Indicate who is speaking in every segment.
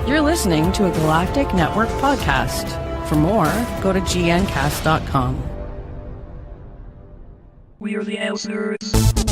Speaker 1: You're listening to a Galactic Network podcast. For more, go to gncast.com.
Speaker 2: We are the ElseNerds.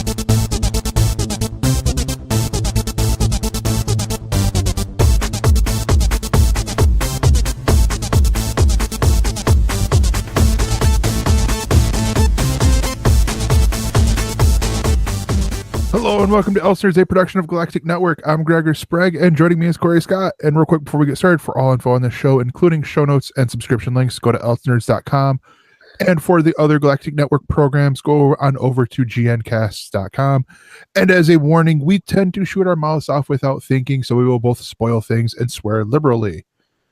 Speaker 3: Hello and welcome to ElseNerds, a production of Galactic Network. I'm Gregor Sprague, and joining me is Corey Scott. And real quick before we get started, for all info on this show, including show notes and subscription links, go to ElseNerds.com. And for the other Galactic Network programs, go on over to gncast.com. And as a warning, we tend to shoot our mouths off without thinking, so we will both spoil things and swear liberally.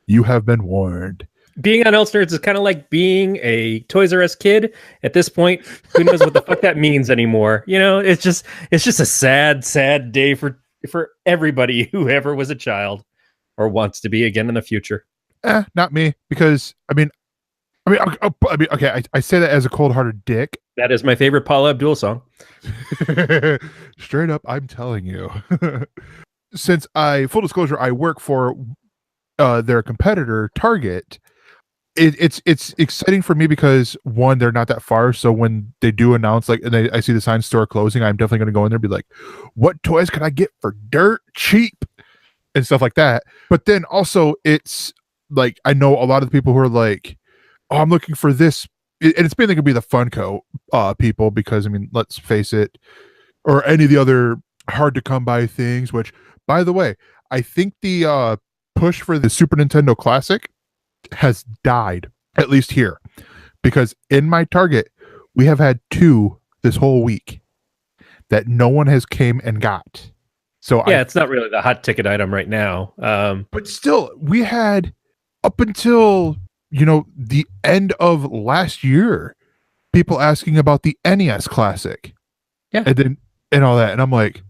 Speaker 3: You have been warned.
Speaker 4: Being on ElseNerds is kind of like being a Toys R Us kid. At this point, who knows what the fuck that means anymore? You know, it's just a sad day for everybody who ever was a child or wants to be again in the future.
Speaker 3: Not me, because I say that as a cold-hearted dick.
Speaker 4: That is my favorite Paula Abdul song.
Speaker 3: Straight up, I'm telling you. Since full disclosure, I work for their competitor, Target. It's exciting for me because, one, they're not that far, so when they do announce, like, and I see the sign store closing, I'm definitely going to go in there and be like, what toys can I get for dirt cheap and stuff like that. But then also it's like, I know a lot of the people who are like, oh, I'm looking for this, and it's mainly going to be the Funko people, because I mean, let's face it, or any of the other hard to come by things, which, by the way, I think the push for the Super Nintendo Classic has died, at least here, because in my Target we have had two this whole week that no one has came and got. So
Speaker 4: yeah, it's not really the hot ticket item right now,
Speaker 3: but still, we had up until the end of last year people asking about the NES Classic, and all that, and I'm like,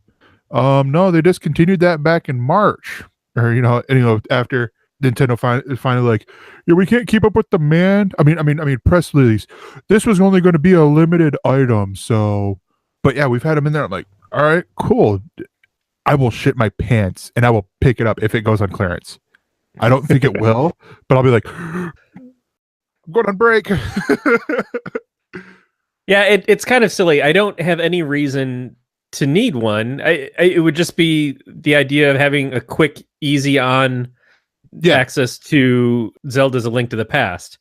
Speaker 3: no, they discontinued that back in March, or after Nintendo finally like, yeah, we can't keep up with demand. I mean, press release. This was only going to be a limited item. So, but yeah, we've had them in there. I'm like, all right, cool. I will shit my pants and I will pick it up if it goes on clearance. I don't think it will, but I'll be like, I'm going on break.
Speaker 4: Yeah, it's kind of silly. I don't have any reason to need one. It would just be the idea of having a quick, easy on access to Zelda's A Link to the Past,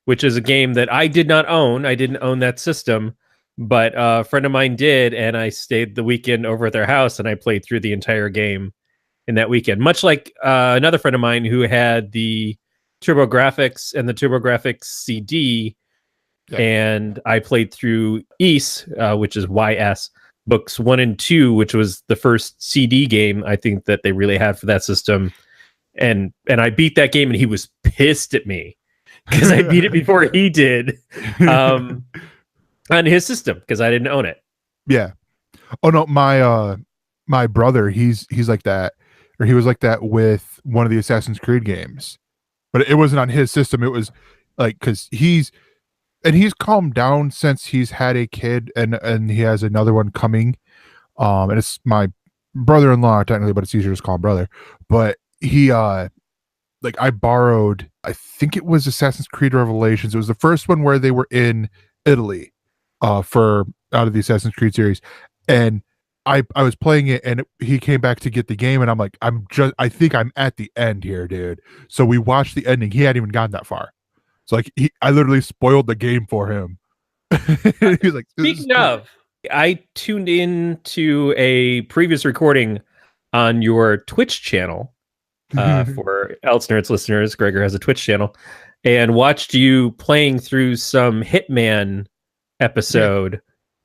Speaker 4: which is a game that I did not own. I didn't own that system, but a friend of mine did, and I stayed the weekend over at their house, and I played through the entire game in that weekend. Much like another friend of mine who had the TurboGrafx and the TurboGrafx CD, and I played through YS, which is YS, books 1 and 2, which was the first CD game I think that they really had for that system. And I beat that game, and he was pissed at me because I beat it before he did on his system because I didn't own it.
Speaker 3: Yeah. Oh no, my brother, he's like that, or he was like that with one of the Assassin's Creed games, but it wasn't on his system. It was like, because he's calmed down since he's had a kid, and he has another one coming. And it's my brother-in-law technically, but it's easier to just call him brother. But he I borrowed, I think it was Assassin's Creed Revelations. It was the first one where they were in Italy for out of the Assassin's Creed series, and I was playing it, and he came back to get the game, and I'm like, I think I'm at the end here, dude. So we watched the ending. He hadn't even gotten that far, so like I literally spoiled the game for him. He's like,
Speaker 4: speaking of, I tuned in to a previous recording on your Twitch channel. For ElseNerds listeners, Gregor has a Twitch channel, and watched you playing through some Hitman episode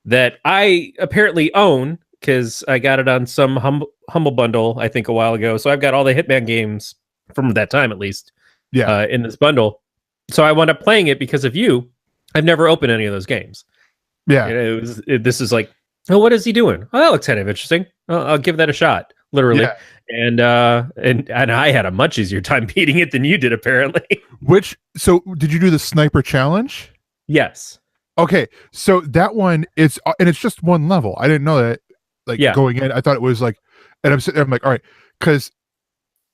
Speaker 4: that I apparently own because I got it on some humble bundle, I think, a while ago. So I've got all the Hitman games from that time, at least, in this bundle. So I wound up playing it because of you. I've never opened any of those games.
Speaker 3: Yeah,
Speaker 4: this is like, oh, what is he doing? Oh, that looks kind of interesting. I'll give that a shot. Literally.
Speaker 3: Yeah.
Speaker 4: And I had a much easier time beating it than you did, apparently.
Speaker 3: So did you do the sniper challenge?
Speaker 4: Yes.
Speaker 3: Okay, so that one, it's just one level. I didn't know that. Going in, I thought it was like, and I'm sitting there, I'm like, all right, because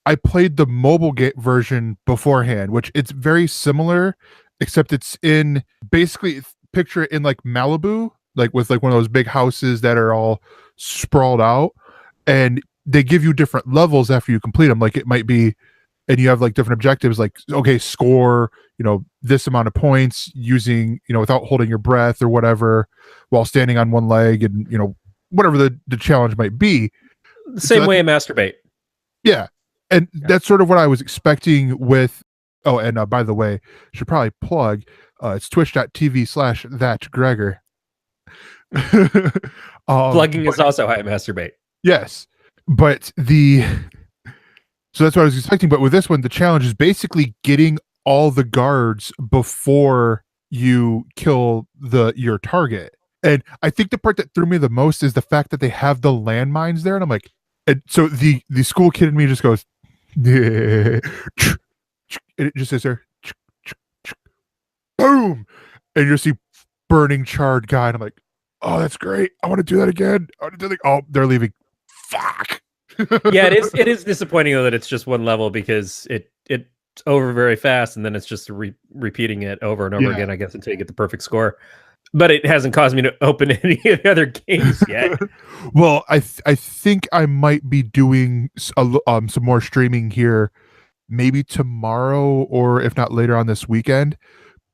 Speaker 3: I played the mobile version beforehand, which it's very similar, except it's in basically picture it in like Malibu, like with like one of those big houses that are all sprawled out, and they give you different levels after you complete them. Like it might be, and you have like different objectives, like, okay, score, this amount of points using, without holding your breath or whatever, while standing on one leg, and, whatever the challenge might be.
Speaker 4: The same way I masturbate.
Speaker 3: Yeah. And that's sort of what I was expecting with, oh, and by the way, should probably plug, it's twitch.tv/thatgregor.
Speaker 4: Plugging is also how I masturbate.
Speaker 3: Yes. But so that's what I was expecting. But with this one, the challenge is basically getting all the guards before you kill your target. And I think the part that threw me the most is the fact that they have the landmines there. And I'm like, and so the school kid in me just goes, and it just says there, boom, and you see burning charred guy, and I'm like, oh, that's great. I want to do that again. I want to do oh, they're leaving. Fuck.
Speaker 4: Yeah, it is disappointing though that it's just one level, because it's over very fast, and then it's just repeating it over and over again, I guess, until you get the perfect score. But it hasn't caused me to open any of the other games yet.
Speaker 3: Well, I think I might be doing some more streaming here, maybe tomorrow, or if not later on this weekend,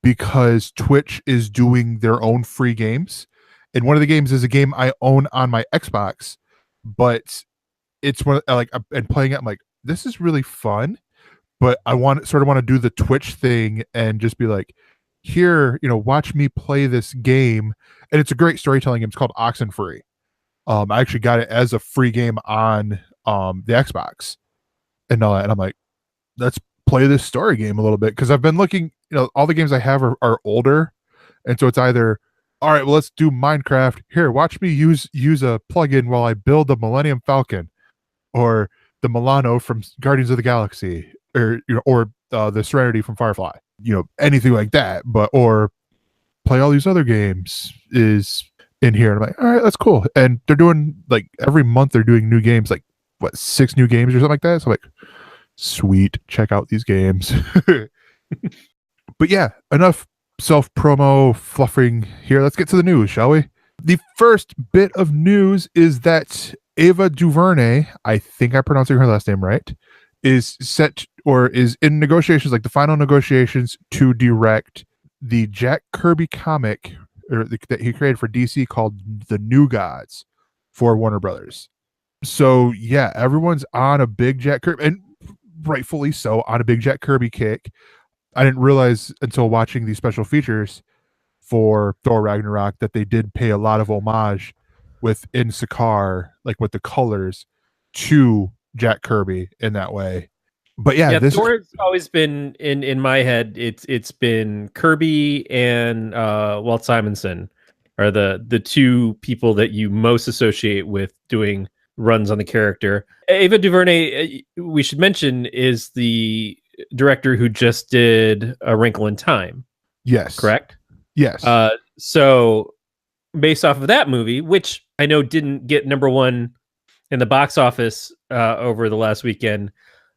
Speaker 3: because Twitch is doing their own free games, and one of the games is a game I own on my Xbox, but it's one like, and playing it, I'm like, this is really fun, but I want to do the Twitch thing and just be like, here, watch me play this game. And it's a great storytelling game. It's called Oxenfree. I actually got it as a free game on the Xbox, and I'm like, let's play this story game a little bit, because I've been looking, all the games I have are older, and so it's either, all right, well, let's do Minecraft. Here, watch me use a plugin while I build the Millennium Falcon, or the Milano from Guardians of the Galaxy, or the Serenity from Firefly, anything like that, or play all these other games is in here. And I'm like, all right, that's cool. And they're doing, like, every month they're doing new games, like 6 new games or something like that. So I'm like, sweet, check out these games. But yeah, enough self-promo fluffing here. Let's get to the news, shall we? The first bit of news is that Ava DuVernay, I think I'm pronouncing her last name right, is set, or is in negotiations, like the final negotiations, to direct the Jack Kirby comic that he created for DC called The New Gods for Warner Brothers. So yeah, everyone's on a big Jack Kirby, and rightfully so, on a big Jack Kirby kick. I didn't realize until watching these special features for Thor Ragnarok that they did pay a lot of homage within Sakaar, like with the colors, to Jack Kirby in that way. But yeah, this
Speaker 4: Thor's always been in my head. It's been Kirby and Walt Simonson are the two people that you most associate with doing runs on the character. Ava DuVernay, we should mention, is the director who just did A Wrinkle in Time.
Speaker 3: Yes.
Speaker 4: Correct?
Speaker 3: Yes.
Speaker 4: So based off of that movie, which I know didn't get #1 in the box office over the last weekend,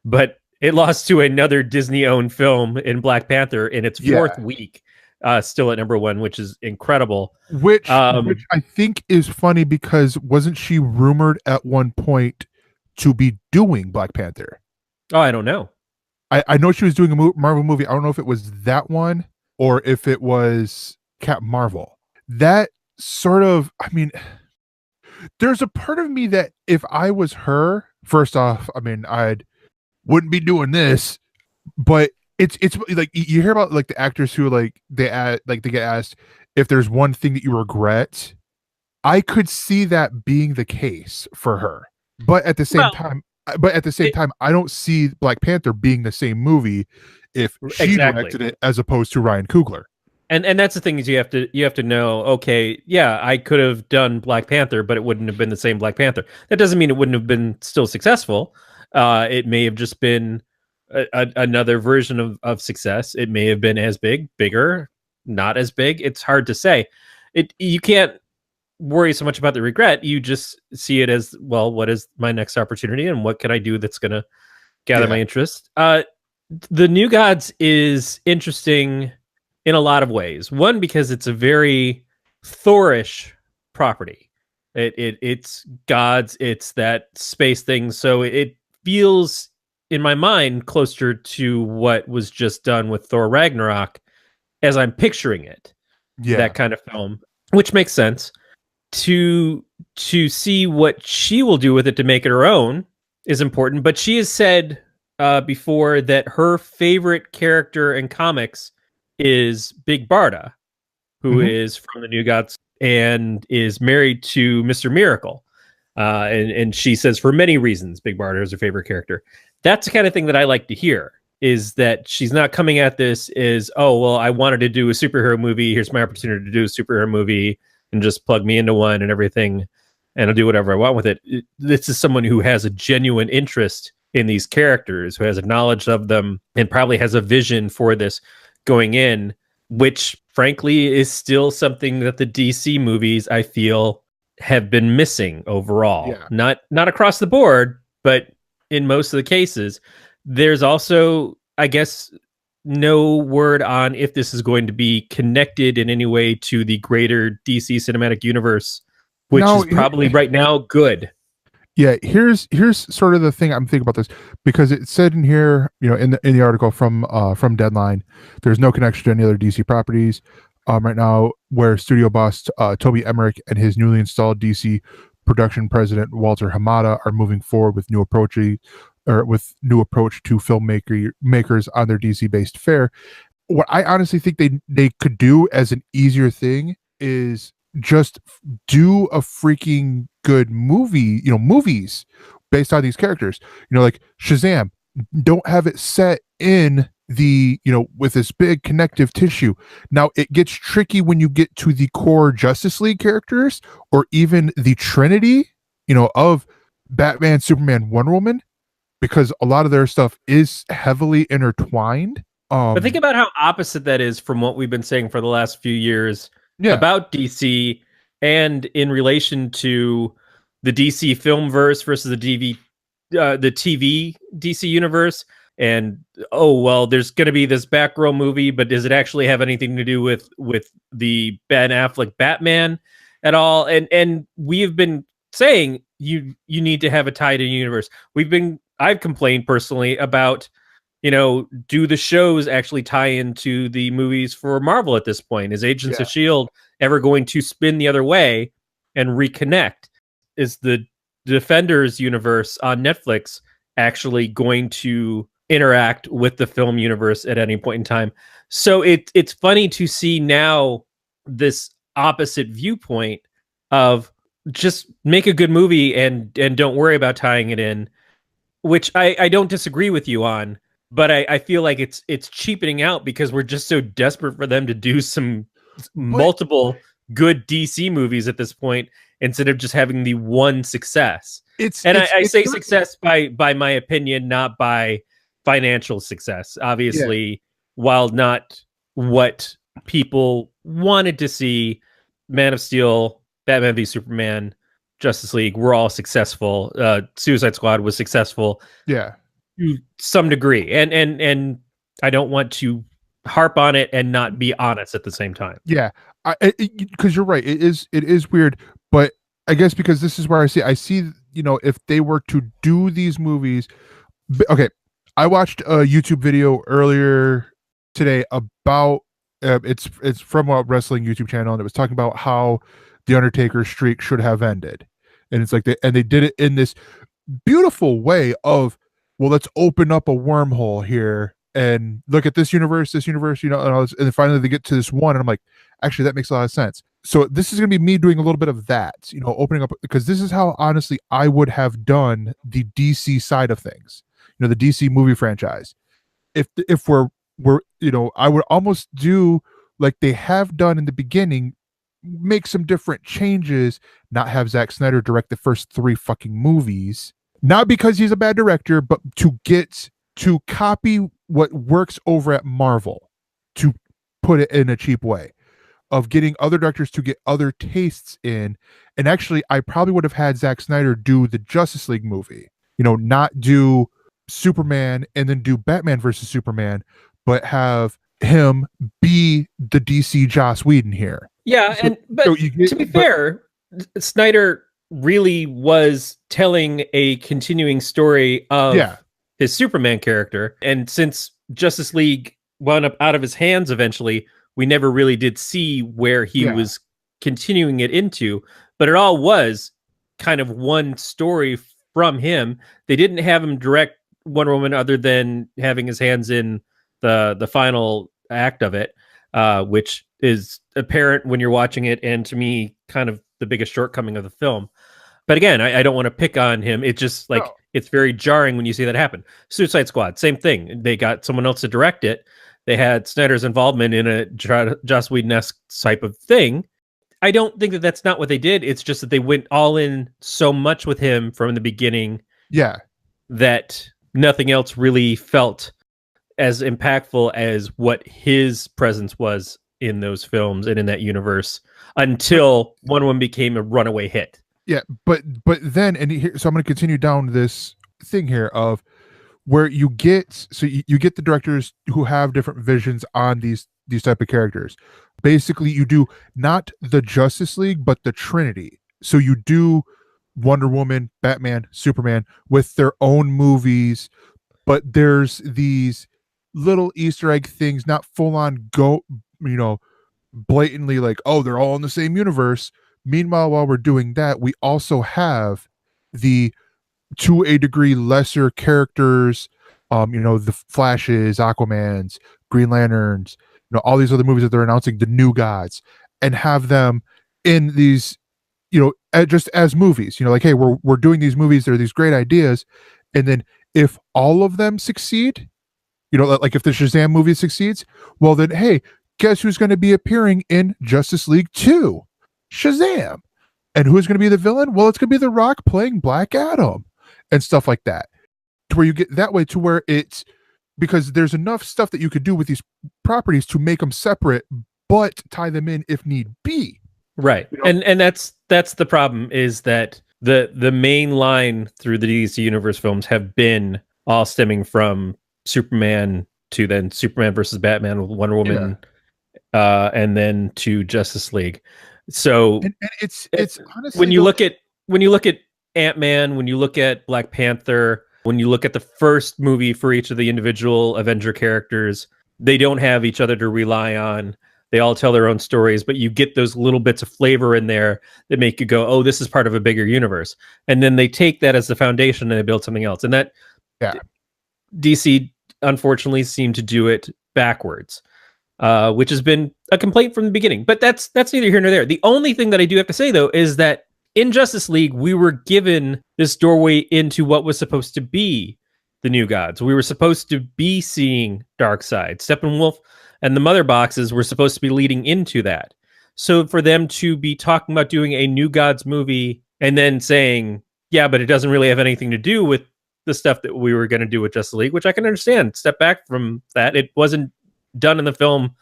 Speaker 4: but it lost to another Disney-owned film in Black Panther in its 4th week, still at #1, which is incredible.
Speaker 3: Which I think is funny, because wasn't she rumored at one point to be doing Black Panther?
Speaker 4: Oh, I don't know.
Speaker 3: I know she was doing a Marvel movie. I don't know if it was that one or if it was Captain Marvel. That sort of, I mean, there's a part of me that if I was her, first off, I mean, wouldn't be doing this, but it's like, you hear about like the actors who they get asked if there's one thing that you regret. I could see that being the case for her, but at the same time, I don't see Black Panther being the same movie if she directed it as opposed to Ryan Coogler.
Speaker 4: And that's the thing, is you have to know, okay, yeah, I could have done Black Panther, but it wouldn't have been the same Black Panther. That doesn't mean it wouldn't have been still successful. It may have just been another version of success. It may have been as big, bigger, not as big. It's hard to say. You can't worry so much about the regret. You just see it as, well, what is my next opportunity, and what can I do that's going to gather my interest. The New Gods is interesting in a lot of ways. One, because it's a very Thorish property. It's gods, it's that space thing. So it feels, in my mind, closer to what was just done with Thor Ragnarok as I'm picturing it.
Speaker 3: Yeah.
Speaker 4: That kind of film, which makes sense. To see what she will do with it to make it her own is important. But she has said before that her favorite character in comics is Big Barda, who is from the New Gods and is married to Mr. Miracle. And she says for many reasons, Big Barda is her favorite character. That's the kind of thing that I like to hear, is that she's not coming at this as, oh, well, I wanted to do a superhero movie. Here's my opportunity to do a superhero movie and just plug me into one and everything. And I'll do whatever I want with it. This is someone who has a genuine interest in these characters, who has a knowledge of them and probably has a vision for this going in, which frankly is still something that the DC movies, I feel, have been missing overall.
Speaker 3: Yeah.
Speaker 4: Not across the board, but in most of the cases. There's also, I guess, no word on if this is going to be connected in any way to the greater DC cinematic universe, which is probably right now good.
Speaker 3: Yeah, here's sort of the thing I'm thinking about this, because it said in here, in the article from Deadline, there's no connection to any other DC properties right now, where studio boss Toby Emmerich and his newly installed DC production president Walter Hamada are moving forward with new approach to filmmakers on their DC-based fare. What I honestly think they could do as an easier thing is just do a freaking good movie, movies based on these characters. Like Shazam, don't have it set in the, with this big connective tissue. Now it gets tricky when you get to the core Justice League characters, or even the Trinity, of Batman, Superman, Wonder Woman, because a lot of their stuff is heavily intertwined.
Speaker 4: But think about how opposite that is from what we've been saying for the last few years about DC, and in relation to the DC filmverse versus the TV DC universe. And there's going to be this Batgirl movie, but does it actually have anything to do with the Ben Affleck Batman at all? And we've been saying you need to have a tied in universe. I've complained personally about, do the shows actually tie into the movies for Marvel at this point? Is Agents of S.H.I.E.L.D. ever going to spin the other way and reconnect? Is the Defenders universe on Netflix actually going to interact with the film universe at any point in time? So it's funny to see now this opposite viewpoint of just make a good movie and don't worry about tying it in, which I don't disagree with you on, but I feel like it's cheapening out because we're just so desperate for them to do some multiple good DC movies at this point, instead of just having the one success. I say success by my opinion, not by financial success. Obviously, while not what people wanted to see, Man of Steel, Batman v Superman, Justice League were all successful. Suicide Squad was successful, to some degree, and I don't want to harp on it and not be honest at the same time.
Speaker 3: Yeah, because you're right. It is weird, but I guess because this is where I see, if they were to do these movies. Okay, I watched a YouTube video earlier today about it's from a wrestling YouTube channel, and it was talking about how the Undertaker streak should have ended, and it's like they did it in this beautiful way of, well, let's open up a wormhole here and look at this universe, and then finally they get to this one, and I'm like, actually, that makes a lot of sense. So this is going to be me doing a little bit of that, opening up, because this is how honestly I would have done the DC side of things, the DC movie franchise. If we're I would almost do like they have done in the beginning, make some different changes, not have Zack Snyder direct the first 3 fucking movies, not because he's a bad director, but to copy what works over at Marvel, to put it in a cheap way, of getting other directors to get other tastes in. And actually, I probably would have had Zack Snyder do the Justice League movie, not do Superman and then do Batman versus Superman, but have him be the DC Joss Whedon here.
Speaker 4: Yeah,
Speaker 3: So-
Speaker 4: but
Speaker 3: so you get-
Speaker 4: to be fair, Snyder really was telling a continuing story of his Superman character. And since Justice League wound up out of his hands eventually, we never really did see where he was continuing it into. But it all was kind of one story from him. They didn't have him direct Wonder Woman other than having his hands in the final act of it, which is apparent when you're watching it, and to me, kind of the biggest shortcoming of the film. But again, I don't want to pick on him. It's just like it's very jarring when you see that happen. Suicide Squad, same thing. They got someone else to direct it. They had Snyder's involvement in a Joss Whedon-esque type of thing. I don't think that that's not what they did. It's just that they went all in so much with him from the beginning.
Speaker 3: Yeah.
Speaker 4: That nothing else really felt as impactful as what his presence was in those films and in that universe until Wonder Woman became a runaway hit.
Speaker 3: Yeah, but then, and here, so I'm going to continue down this thing here of where you get, so you get the directors who have different visions on these type of characters. Basically, you do not the Justice League, but the Trinity. So you do Wonder Woman, Batman, Superman with their own movies, but there's these little Easter egg things, not full on blatantly like, oh, they're all in the same universe. Meanwhile, while we're doing that, we also have the, to a degree, lesser characters, the Flashes, Aquamans, Green Lanterns, all these other movies that they're announcing, the new gods, and have them in these, just as movies, like, hey, we're doing these movies. They're these great ideas. And then if all of them succeed, like if the Shazam movie succeeds, well then, hey, guess who's going to be appearing in Justice League 2? Shazam. And who's going to be the villain? Well, it's going to be The Rock playing Black Adam and stuff like that, to where you get that way, to where it's, because there's enough stuff that you could do with these properties to make them separate, but tie them in if need be.
Speaker 4: Right. And that's the problem, is that the main line through the DC Universe films have been all stemming from Superman to then Superman versus Batman with Wonder Woman, and then to Justice League. So
Speaker 3: and it's honestly,
Speaker 4: when you look at Ant-Man, when you look at Black Panther, when you look at the first movie for each of the individual Avenger characters, they don't have each other to rely on. They all tell their own stories, but you get those little bits of flavor in there that make you go, oh, this is part of a bigger universe. And then they take that as the foundation and they build something else. And that DC, unfortunately, seemed to do it backwards, which has been a complaint from the beginning. But that's neither here nor there. The only thing that I do have to say, though, is that in Justice League, we were given this doorway into what was supposed to be the new gods. We were supposed to be seeing Darkseid. Steppenwolf and the Mother Boxes were supposed to be leading into that. So for them to be talking about doing a new gods movie and then saying, yeah, but it doesn't really have anything to do with the stuff that we were going to do with Justice League, which I can understand. Step back from that. It wasn't done in the film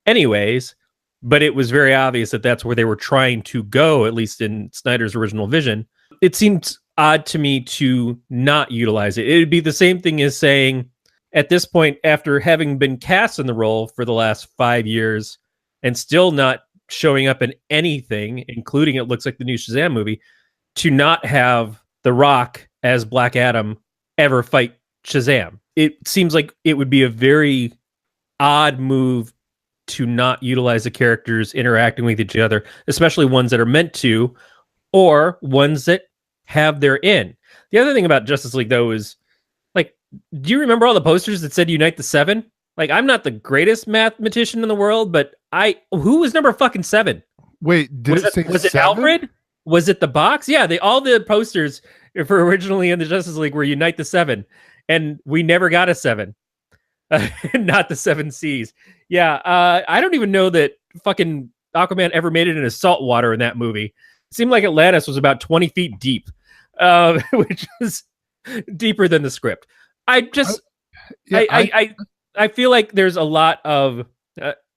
Speaker 4: anyways, but it was very obvious that that's where they were trying to go, at least in Snyder's original vision. It seemed odd to me to not utilize it. It'd be the same thing as saying, at this point, after having been cast in the role for the last 5 years and still not showing up in anything, including it looks like the new Shazam movie, to not have The Rock as Black Adam ever fight Shazam. It seems like it would be a very odd move to not utilize the characters interacting with each other, especially ones that are meant to, or ones that have their in. The other thing about Justice League, though, is, like, do you remember all the posters that said Unite the Seven? Like, I'm not the greatest mathematician in the world, but who was number fucking 7?
Speaker 3: Wait, was it
Speaker 4: Alfred? Was it the box? Yeah, all the posters for originally in the Justice League were Unite the Seven, and we never got a 7. Not the 7 C's. Yeah, I don't even know that fucking Aquaman ever made it into salt water in that movie. It seemed like Atlantis was about 20 feet deep, which is deeper than the script. I feel like there's a lot of...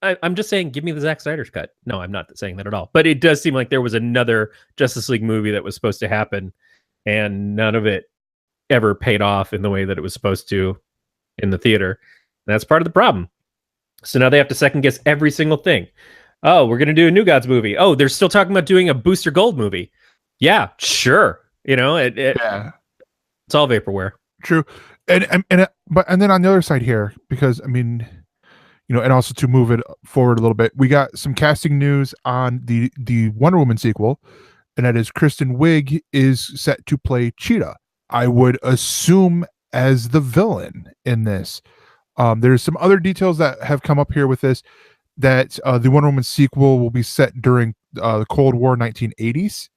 Speaker 4: I'm just saying, give me the Zack Snyder's cut. No, I'm not saying that at all. But it does seem like there was another Justice League movie that was supposed to happen, and none of it ever paid off in the way that it was supposed to in the theater. And that's part of the problem. So now they have to second guess every single thing. Oh, we're going to do a New Gods movie. Oh, they're still talking about doing a Booster Gold movie. Yeah, sure. It's all vaporware.
Speaker 3: True. And then on the other side here, because I mean, and also to move it forward a little bit, we got some casting news on the Wonder Woman sequel, and that is Kristen Wiig is set to play Cheetah. I would assume as the villain in this. There's some other details that have come up here with this, that the Wonder Woman sequel will be set during the Cold War 1980s.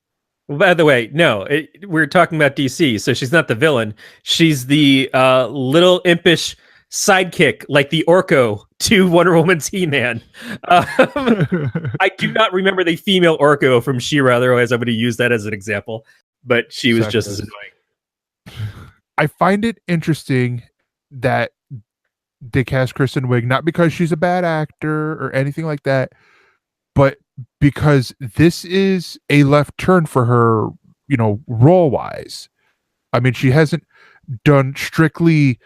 Speaker 4: Well, by the way, no, we're talking about DC, so she's not the villain. She's the little impish sidekick, like the Orko to Wonder Woman's He-Man. I do not remember the female Orko from She-Ra, otherwise I would have used that as an example, but she was just as annoying.
Speaker 3: I find it interesting that they cast Kristen Wiig, not because she's a bad actor or anything like that, but because this is a left turn for her, role wise. I mean, she hasn't done strictly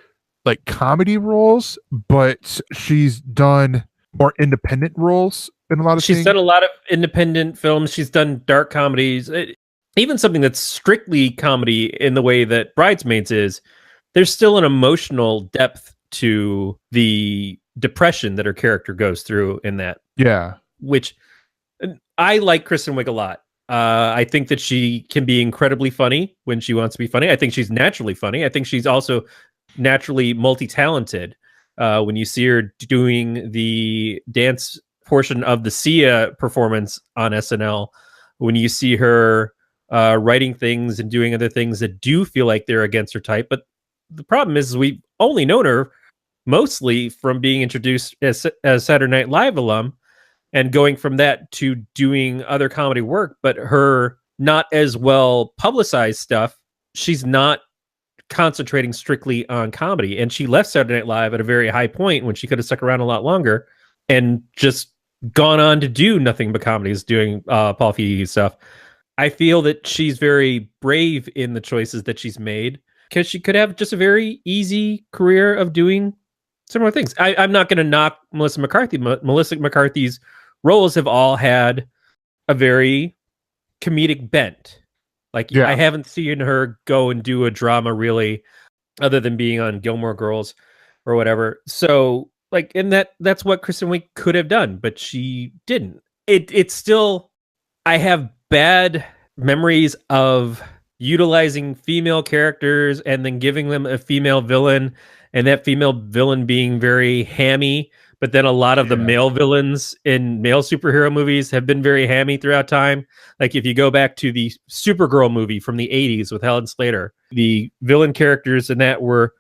Speaker 3: like comedy roles, but she's done more independent roles in a lot of things.
Speaker 4: She's done a lot of independent films. She's done dark comedies, even something that's strictly comedy in the way that Bridesmaids is. There's still an emotional depth to the depression that her character goes through in that.
Speaker 3: Yeah.
Speaker 4: Which I like Kristen Wiig a lot. I think that she can be incredibly funny when she wants to be funny. I think she's naturally funny. I think she's also naturally multi-talented. When you see her doing the dance portion of the Sia performance on SNL, when you see her writing things and doing other things that do feel like they're against her type. But the problem is we've only known her mostly from being introduced as Saturday Night Live alum and going from that to doing other comedy work, but her not as well publicized stuff, she's not concentrating strictly on comedy. And she left Saturday Night Live at a very high point when she could have stuck around a lot longer and just gone on to do nothing but comedies, doing Paul Feig stuff. I feel that she's very brave in the choices that she's made because she could have just a very easy career of doing similar things. I'm not going to knock Melissa McCarthy. Melissa McCarthy's roles have all had a very comedic bent. Like, I haven't seen her go and do a drama really, other than being on Gilmore Girls or whatever. So, like, and that's what Kristen Wiig could have done, but she didn't. It's still, I have bad memories of utilizing female characters and then giving them a female villain, and that female villain being very hammy. But then a lot of the male villains in male superhero movies have been very hammy throughout time. Like if you go back to the Supergirl movie from the 80s with Helen Slater, the villain characters in that were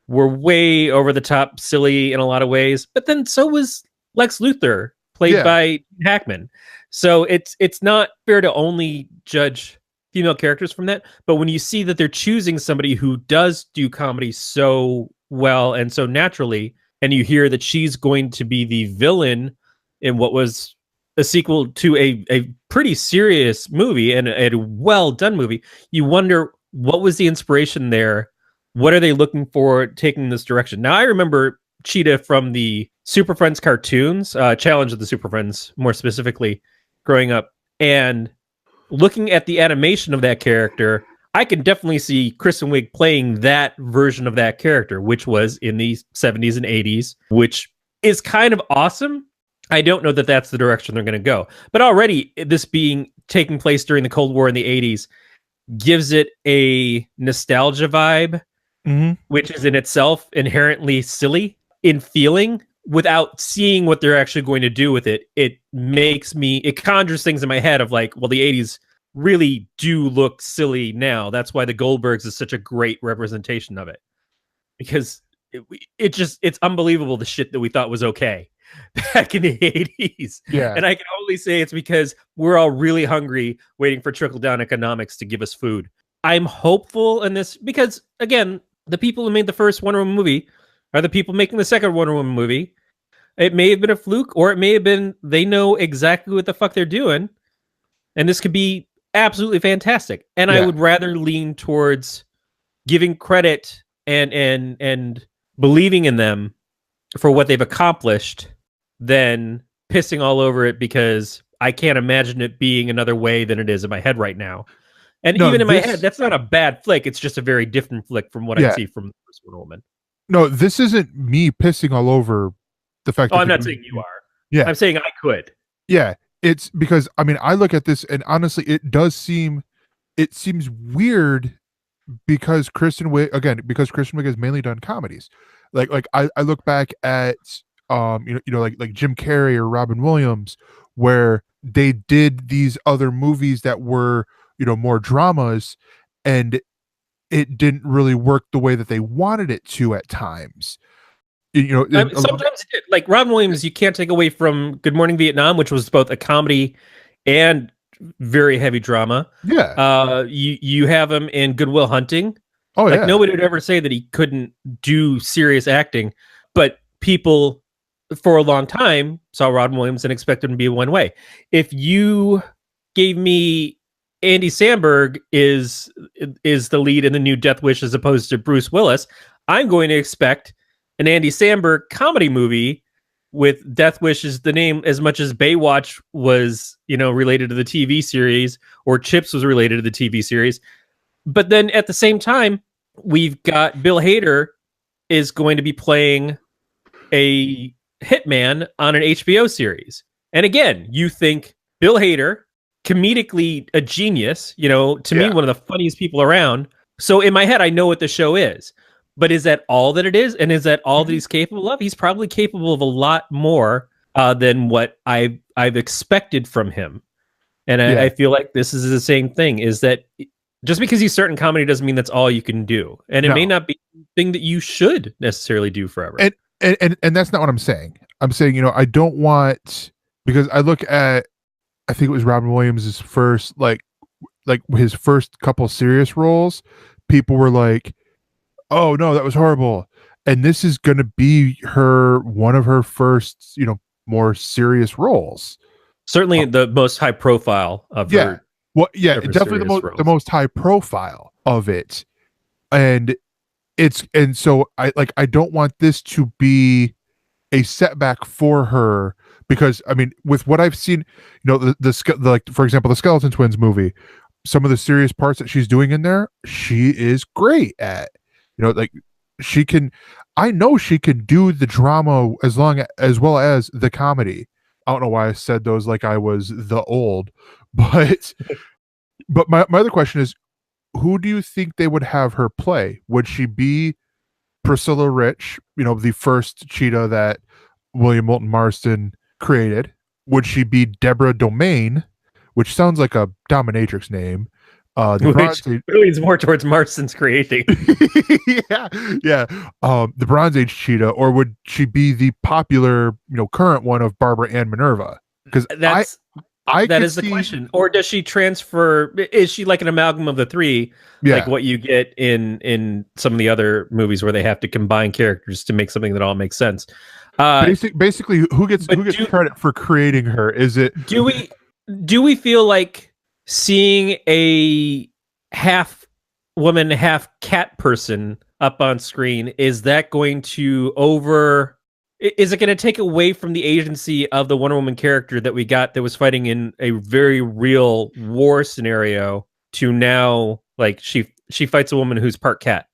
Speaker 4: way over the top, silly in a lot of ways. But then so was Lex Luthor, played by Hackman. So it's not fair to only judge female characters from that. But when you see that they're choosing somebody who does do comedy so well and so naturally, and you hear that she's going to be the villain in what was a sequel to a pretty serious movie and a well-done movie, you wonder, what was the inspiration there? What are they looking for taking this direction? Now, I remember Cheetah from the Super Friends cartoons, Challenge of the Super Friends, more specifically, growing up. And looking at the animation of that character, I can definitely see Kristen Wiig playing that version of that character, which was in the 70s and 80s, which is kind of awesome. I don't know that that's the direction they're going to go. But already, this being taking place during the Cold War in the 80s gives it a nostalgia vibe, which is in itself inherently silly in feeling. Without seeing what they're actually going to do with it, it conjures things in my head of like, well, the 80s really do look silly now. That's why the Goldbergs is such a great representation of it, because it's unbelievable the shit that we thought was okay back in the 80s.
Speaker 3: Yeah.
Speaker 4: And I can only say it's because we're all really hungry, waiting for trickle-down economics to give us food. I'm hopeful in this because, again, the people who made the first Wonder Woman movie are the people making the second Wonder Woman movie. It may have been a fluke, or it may have been they know exactly what the fuck they're doing, and this could be absolutely fantastic. And I would rather lean towards giving credit and believing in them for what they've accomplished than pissing all over it because I can't imagine it being another way than it is in my head right now. And
Speaker 3: No,
Speaker 4: even in my
Speaker 3: this-
Speaker 4: head, that's not a bad flick. It's just a very different flick from what I
Speaker 3: Yeah.
Speaker 4: see from the first Wonder Woman.
Speaker 3: No, this isn't me pissing all over the fact
Speaker 4: Oh,
Speaker 3: that
Speaker 4: I'm
Speaker 3: the
Speaker 4: not
Speaker 3: movie-
Speaker 4: saying you are.
Speaker 3: Yeah.
Speaker 4: I'm saying I could.
Speaker 3: Yeah, it's because I mean I look at this and honestly it seems weird because Kristen Wiig has mainly done comedies. Like I look back at like Jim Carrey or Robin Williams where they did these other movies that were more dramas and it didn't really work the way that they wanted it to at times.
Speaker 4: Sometimes it did. Like Robin Williams, you can't take away from Good Morning Vietnam, which was both a comedy and very heavy drama.
Speaker 3: Yeah.
Speaker 4: You have him in Good Will Hunting.
Speaker 3: Oh
Speaker 4: Like
Speaker 3: yeah.
Speaker 4: nobody would ever say that he couldn't do serious acting, but people for a long time saw Robin Williams and expected him to be one way. If you gave me Andy Samberg is the lead in the new Death Wish as opposed to Bruce Willis, I'm going to expect an Andy Samberg comedy movie with Death Wish is the name as much as Baywatch was, related to the TV series or Chips was related to the TV series. But then at the same time, we've got Bill Hader is going to be playing a hitman on an HBO series. And again, you think Bill Hader, comedically a genius, to me, one of the funniest people around. So in my head, I know what the show is. But is that all that it is? And is that all that he's capable of? He's probably capable of a lot more than what I've expected from him. And I feel like this is the same thing, is that just because you start in comedy doesn't mean that's all you can do. And it may not be the thing that you should necessarily do forever.
Speaker 3: And that's not what I'm saying. I'm saying, I don't want, because I look at, I think it was Robin Williams' first, like his first couple serious roles, people were like, oh no, that was horrible. And this is going to be one of her first, more serious roles.
Speaker 4: Certainly the most high profile of her.
Speaker 3: Well, yeah,
Speaker 4: of her
Speaker 3: definitely
Speaker 4: serious
Speaker 3: the
Speaker 4: roles.
Speaker 3: most high profile of it. And so I don't want this to be a setback for her, because I mean, with what I've seen, like for example, the Skeleton Twins movie, some of the serious parts that she's doing in there, she is great at. Like I know she can do the drama as well as the comedy. I don't know why I said those like I was the old, but my other question is, who do you think they would have her play? Would she be Priscilla Rich, the first Cheetah that William Moulton Marston created? Would she be Deborah Domain, which sounds like a dominatrix name?
Speaker 4: Which really is more towards Marston's creating.
Speaker 3: yeah. The Bronze Age Cheetah, or would she be the popular, current one of Barbara Ann Minerva? Because that is the question. Or does she transfer?
Speaker 4: Is she like an amalgam of the three, like what you get in some of the other movies where they have to combine characters to make something that all makes sense?
Speaker 3: Basically, who gets credit for creating her? Is it?
Speaker 4: Do we feel like seeing a half woman, half cat person up on screen, is that going to is it going to take away from the agency of the Wonder Woman character that we got that was fighting in a very real war scenario to now, like, she fights a woman who's part cat?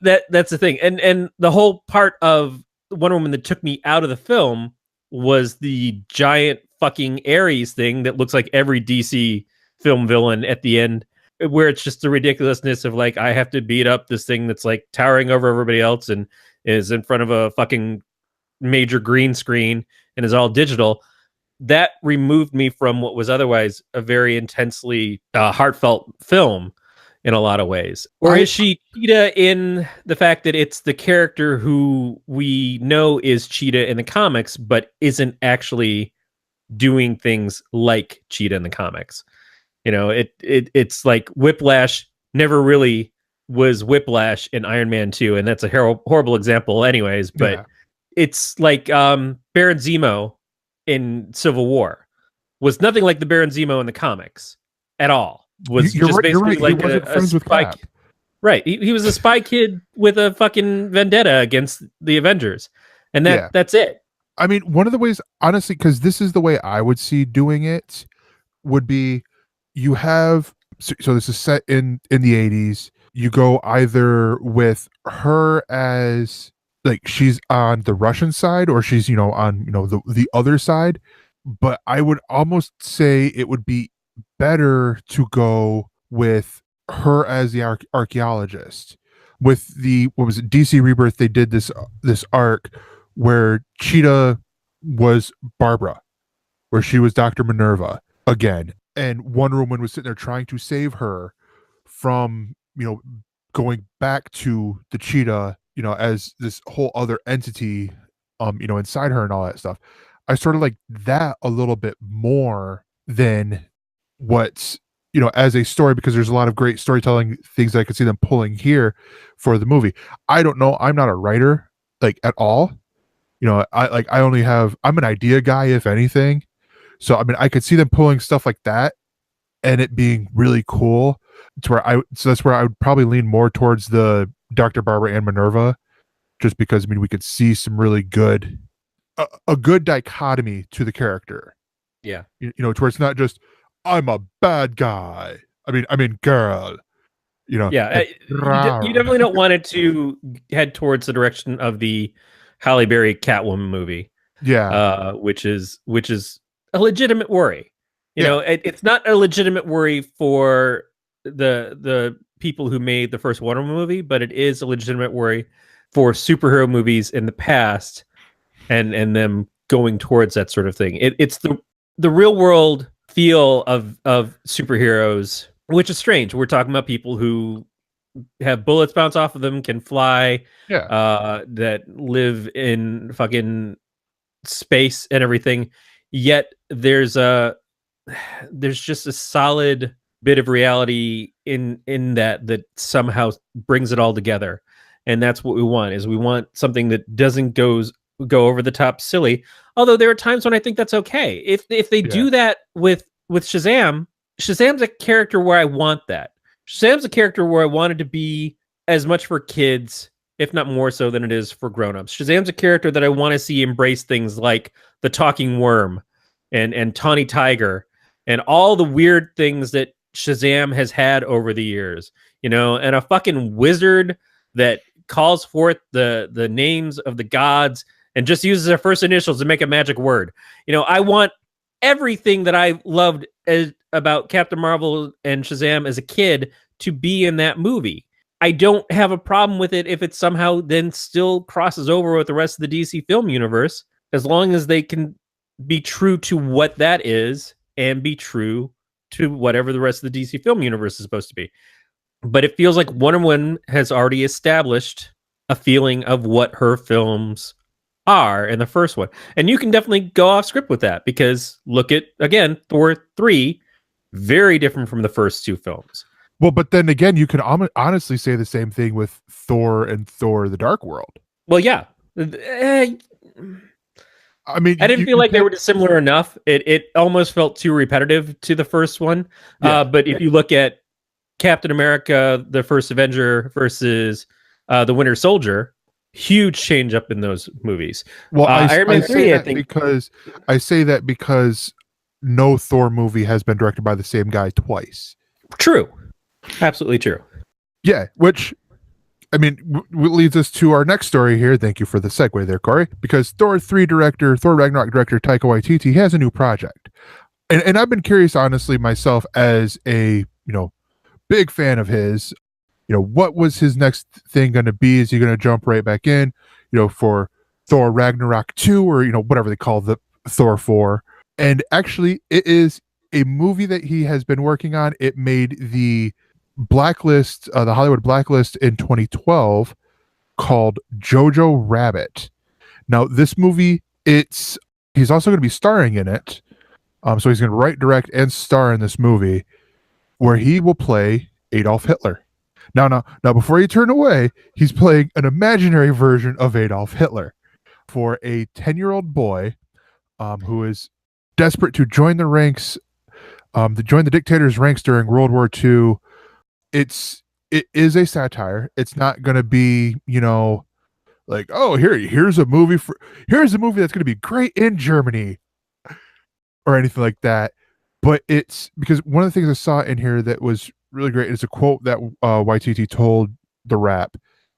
Speaker 4: That's the thing. And the whole part of Wonder Woman that took me out of the film was the giant fucking Ares thing that looks like every DC film villain at the end, where it's just the ridiculousness of like, I have to beat up this thing that's like towering over everybody else and is in front of a fucking major green screen and is all digital. That removed me from what was otherwise a very intensely heartfelt film in a lot of ways. Or is she Cheetah in the fact that it's the character who we know is Cheetah in the comics, but isn't actually doing things like Cheetah in the comics? It's like Whiplash never really was Whiplash in Iron Man 2, and that's a horrible example anyways, but it's like Baron Zemo in Civil War was nothing like the Baron Zemo in the comics at all. Was
Speaker 3: You're
Speaker 4: just
Speaker 3: right,
Speaker 4: basically
Speaker 3: you're right.
Speaker 4: like
Speaker 3: He wasn't friends with
Speaker 4: spike.
Speaker 3: Cap.
Speaker 4: Right. He was a spy kid with a fucking vendetta against the Avengers. And that's it.
Speaker 3: I mean, one of the ways, honestly, because this is the way I would see doing it, would be you have so this is set in the 80s. You go either with her as like she's on the Russian side, or she's on the other side. But I would almost say it would be better to go with her as the archaeologist. With the what was it, DC Rebirth, they did this arc where Cheetah was Barbara, where she was Dr. Minerva again, and Wonder Woman was sitting there trying to save her from going back to the Cheetah as this whole other entity inside her and all that stuff. I sort of like that a little bit more than what's as a story, because there's a lot of great storytelling things that I could see them pulling here for the movie. I don't know, I'm not a writer like at all. I'm an idea guy, if anything. So I mean, I could see them pulling stuff like that and it being really cool so that's where I would probably lean more towards the Dr. Barbara and Minerva, just because I mean we could see some really good a good dichotomy to the character.
Speaker 4: Yeah.
Speaker 3: To where it's not just I'm a bad guy. I mean girl.
Speaker 4: Yeah, you definitely don't want it to head towards the direction of the Halle Berry Catwoman movie.
Speaker 3: Yeah.
Speaker 4: Which is a legitimate worry. It's not a legitimate worry for the people who made the first Wonder Woman movie, but it is a legitimate worry for superhero movies in the past and them going towards that sort of thing. It's the real world feel of superheroes, which is strange. We're talking about people who have bullets bounce off of them, can fly, that live in fucking space and everything. Yet there's just a solid bit of reality in that somehow brings it all together. And that's what we want, is we want something that doesn't go over the top silly. Although there are times when I think that's okay. If they do that with Shazam's a character where I want that. Shazam's a character where I want it to be as much for kids, if not more so than it is for grown-ups. Shazam's a character that I want to see embrace things like the talking worm and Tawny Tiger and all the weird things that Shazam has had over the years, and a fucking wizard that calls forth the names of the gods and just uses their first initials to make a magic word. I want everything that I loved about Captain Marvel and Shazam as a kid to be in that movie. I don't have a problem with it if it somehow then still crosses over with the rest of the DC film universe, as long as they can be true to what that is and be true to whatever the rest of the DC film universe is supposed to be. But it feels like Wonder Woman has already established a feeling of what her films are in the first one. And you can definitely go off script with that, because look at, again, Thor 3, very different from the first two films.
Speaker 3: Well, but then again, you can honestly say the same thing with Thor and Thor: The Dark World.
Speaker 4: Well, yeah. I mean, I didn't feel like they were similar enough. It almost felt too repetitive to the first one. Yeah. But if you look at Captain America, the First Avenger versus the Winter Soldier, huge change up in those movies.
Speaker 3: Well, I say that because no Thor movie has been directed by the same guy twice.
Speaker 4: True. Absolutely true.
Speaker 3: Yeah, which, I mean, leads us to our next story here. Thank you for the segue there, Corey. Because Thor Ragnarok director Taika Waititi has a new project. And I've been curious, honestly, myself, as a, big fan of his, what was his next thing going to be? Is he going to jump right back in, for Thor Ragnarok 2 or, whatever they call the Thor 4? And actually, it is a movie that he has been working on. It made the blacklist, the Hollywood blacklist in 2012, called Jojo Rabbit. Now, this movie, he's also going to be starring in it. So he's going to write, direct, and star in this movie, where he will play Adolf Hitler. Now, before you turn away, he's playing an imaginary version of Adolf Hitler for a 10-year-old boy who is desperate to join the ranks, to join the dictator's ranks during World War II. It's it is a satire. It's not going to be, like, oh, here's a movie that's going to be great in Germany or anything like that. But it's because one of the things I saw in here that was really great is a quote that Waititi told the Wrap.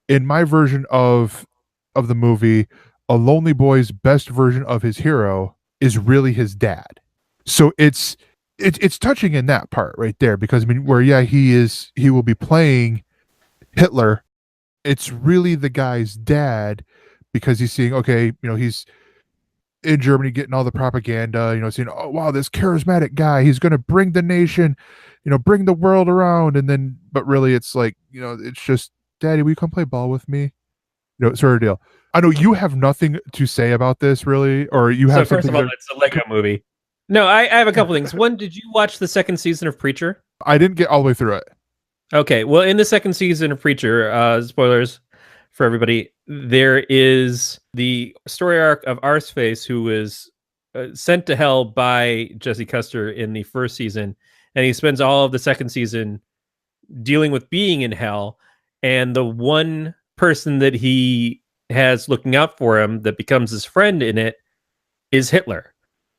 Speaker 3: In my version of the movie, a lonely boy's best version of his hero is really his dad. So it's touching in that part right there, because I mean, where he will be playing Hitler. It's really the guy's dad, because he's seeing, okay, he's in Germany getting all the propaganda, saying, oh wow, this charismatic guy, he's going to bring the nation, bring the world around. And then, but really it's like, it's just, Daddy, will you come play ball with me? Sort of deal. I know you have nothing to say about this really, or you have
Speaker 4: first of all, it's a Lego movie. No, I have a couple things. One, did you watch the second season of Preacher?
Speaker 3: I didn't get all the way through it.
Speaker 4: Okay, well, in the second season of Preacher, spoilers for everybody, there is the story arc of Arseface, who was sent to hell by Jesse Custer in the first season, and he spends all of the second season dealing with being in hell, and the one person that he has looking out for him that becomes his friend in it is Hitler.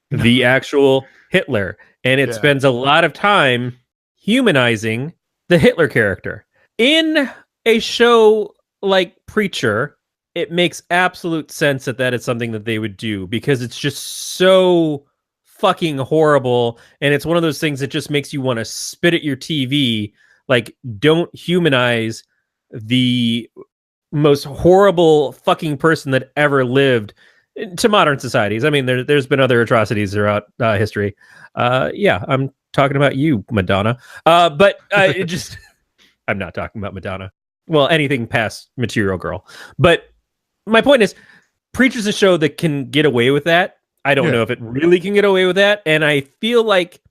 Speaker 4: The actual Hitler. And it spends a lot of time humanizing the Hitler character. In a show like Preacher, it makes absolute sense that is something that they would do, because it's just so fucking horrible. And it's one of those things that just makes you want to spit at your TV. Like, don't humanize the most horrible fucking person that ever lived to modern societies. I mean, there's been other atrocities throughout history. Yeah, I'm talking about you, Madonna. But it just, I'm not talking about Madonna. Well, anything past Material Girl. But my point is, Preacher's a show that can get away with that. I don't know if it really can get away with that. And I feel like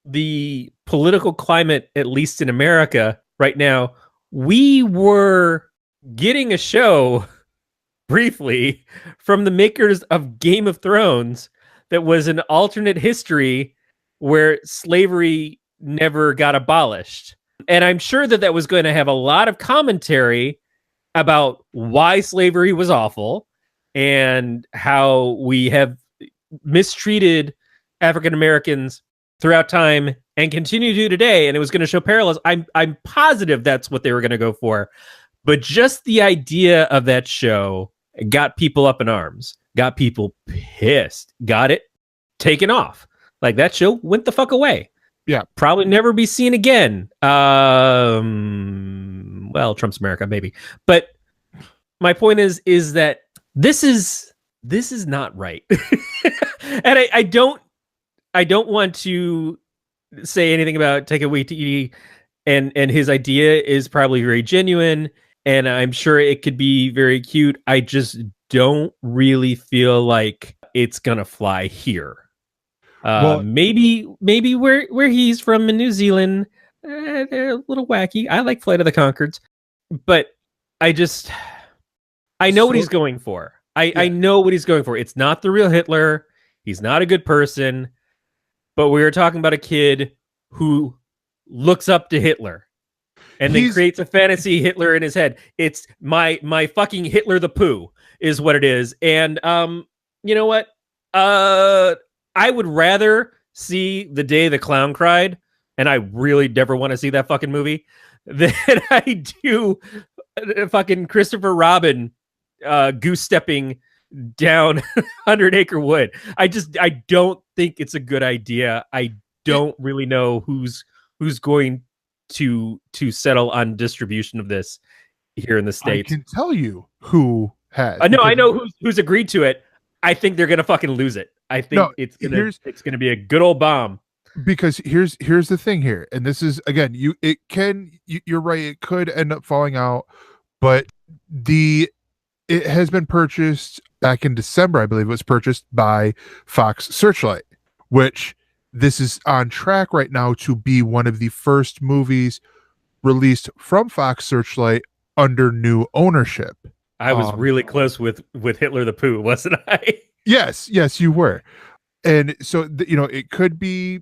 Speaker 4: the political climate, at least in America right now, we were getting a show briefly from the makers of Game of Thrones that was an alternate history where slavery never got abolished. And I'm sure that was going to have a lot of commentary about why slavery was awful and how we have mistreated African Americans throughout time and continue to today. And it was going to show parallels. I'm positive that's what they were going to go for. But just the idea of that show got people up in arms, got people pissed, got it taken off. Like, that show went the fuck away.
Speaker 3: Yeah.
Speaker 4: Probably never be seen again. Well, Trump's America, maybe. But my point is that this is not right. And I don't want to say anything about Taika Waititi, and his idea is probably very genuine, and I'm sure it could be very cute. I just don't really feel like it's gonna fly here. Well, maybe where he's from in New Zealand, they're a little wacky. I like Flight of the Conchords, but I know what he's going for. I know what he's going for. It's not the real Hitler. He's not a good person. But we were talking about a kid who looks up to Hitler and then creates a fantasy Hitler in his head. It's my fucking Hitler the Pooh is what it is. And you know what? I would rather see The Day the Clown Cried, and I really never want to see that fucking movie, than I do fucking Christopher Robin goose stepping down 100 Acre Wood. I don't think it's a good idea. I don't really know who's going to settle on distribution of this here in the States.
Speaker 3: I can tell you who has.
Speaker 4: No, I know who's agreed to it. I think they're gonna fucking lose it. I think it's gonna be a good old bomb.
Speaker 3: Because here's the thing here, and this is, again, you're right, it could end up falling out, but it has been purchased back in December, I believe it was purchased by Fox Searchlight, which this is on track right now to be one of the first movies released from Fox Searchlight under new ownership.
Speaker 4: I was really close with Hitler the Pooh, wasn't I?
Speaker 3: Yes, you were. And so, it could be,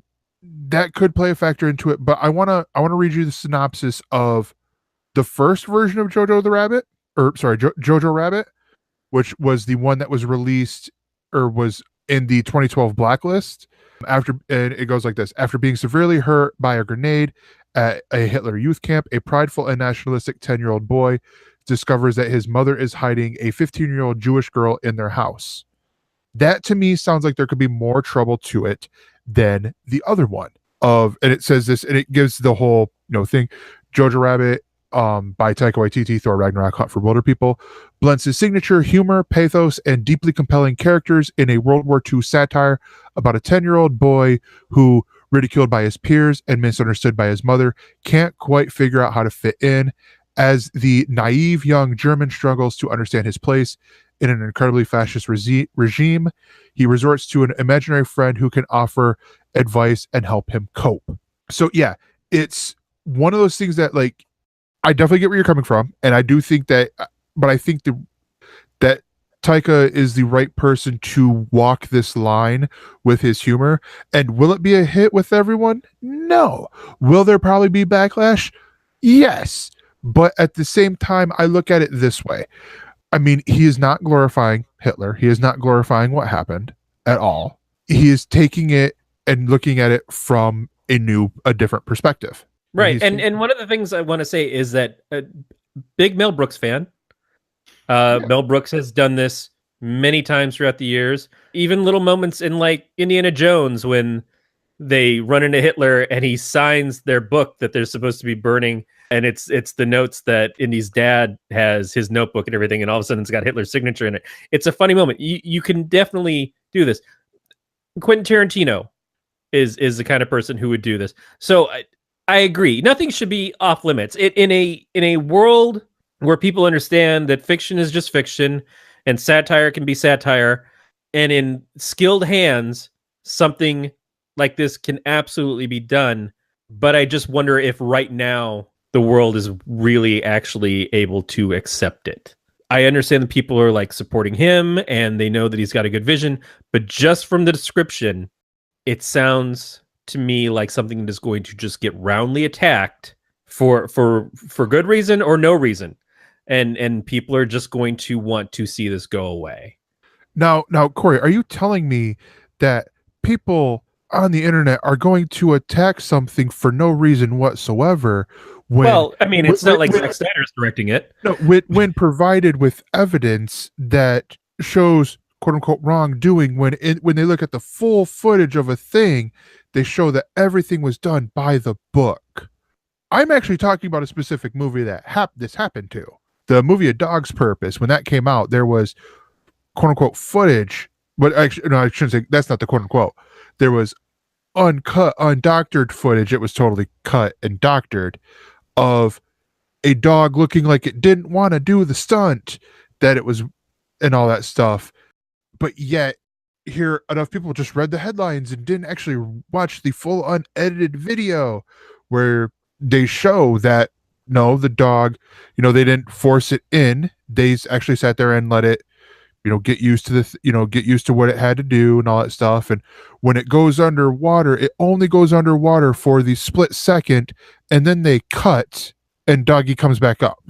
Speaker 3: that could play a factor into it, but I want to read you the synopsis of the first version of Jojo Rabbit, which was the one that was released or was in the 2012 blacklist. And it goes like this: after being severely hurt by a grenade at a Hitler youth camp, a prideful and nationalistic 10-year-old boy discovers that his mother is hiding a 15-year-old Jewish girl in their house. That to me sounds like there could be more trouble to it than the other one. And it says this, and it gives the whole thing. Jojo Rabbit, by Taika Waititi, Thor Ragnarok, Hunt for Wilder People, blends his signature humor, pathos, and deeply compelling characters in a World War II satire about a 10-year-old boy who, ridiculed by his peers and misunderstood by his mother, can't quite figure out how to fit in. As the naive young German struggles to understand his place in an incredibly fascist regime, he resorts to an imaginary friend who can offer advice and help him cope. So yeah, it's one of those things that, like, I definitely get where you're coming from, and I do think that, but I think that Taika is the right person to walk this line with his humor. And will it be a hit with everyone? No. Will there probably be backlash? Yes. But at the same time, I look at it this way. I mean, he is not glorifying Hitler. He is not glorifying what happened at all. He is taking it and looking at it from a different perspective.
Speaker 4: Right. And one of the things I want to say is that big Mel Brooks fan. Mel Brooks has done this many times throughout the years. Even little moments in like Indiana Jones when they run into Hitler and he signs their book that they're supposed to be burning. And it's the notes that Indy's dad has, his notebook and everything. And all of a sudden it's got Hitler's signature in it. It's a funny moment. You can definitely do this. Quentin Tarantino is the kind of person who would do this. So I agree. Nothing should be off limits. In a world where people understand that fiction is just fiction and satire can be satire, and in skilled hands, something like this can absolutely be done. But I just wonder if right now the world is really actually able to accept it. I understand that people are like supporting him and they know that he's got a good vision, but just from the description, it sounds to me like something that is going to just get roundly attacked for good reason or no reason. And people are just going to want to see this go away.
Speaker 3: Now, Corey, are you telling me that people on the internet are going to attack something for no reason whatsoever?
Speaker 4: It's not like Zack Snyder's directing it.
Speaker 3: No, when provided with evidence that shows "quote unquote" wrongdoing, when they look at the full footage of a thing, they show that everything was done by the book. I'm actually talking about a specific movie that this happened to. The movie A Dog's Purpose, when that came out, there was "quote unquote" footage, but actually, no, I shouldn't say that's not the "quote unquote." There was uncut, undoctored footage. It was totally cut and doctored of a dog looking like it didn't want to do the stunt that it was, and all that stuff. But yet, here enough people just read the headlines and didn't actually watch the full unedited video where they show that no, the dog, they didn't force it in. They actually sat there and let it, get used to get used to what it had to do and all that stuff. And when it goes underwater, it only goes underwater for the split second, and then they cut and doggy comes back up.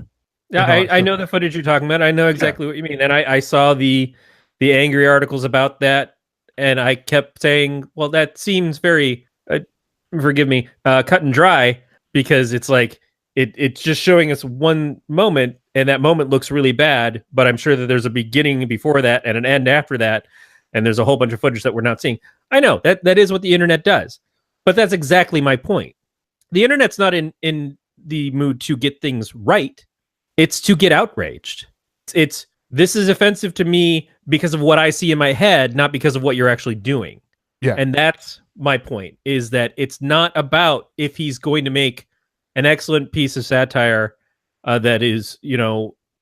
Speaker 4: Yeah, I know the footage you're talking about. I know exactly what you mean. And I saw the angry articles about that, and I kept saying, well, that seems very, forgive me, cut and dry, because it's like, it's just showing us one moment, and that moment looks really bad, but I'm sure that there's a beginning before that and an end after that, and there's a whole bunch of footage that we're not seeing. I know, that is what the internet does, but that's exactly my point. The internet's not in the mood to get things right. It's to get outraged. This is offensive to me because of what I see in my head, not because of what you're actually doing.
Speaker 3: Yeah.
Speaker 4: And that's my point, is that it's not about if he's going to make an excellent piece of satire that is,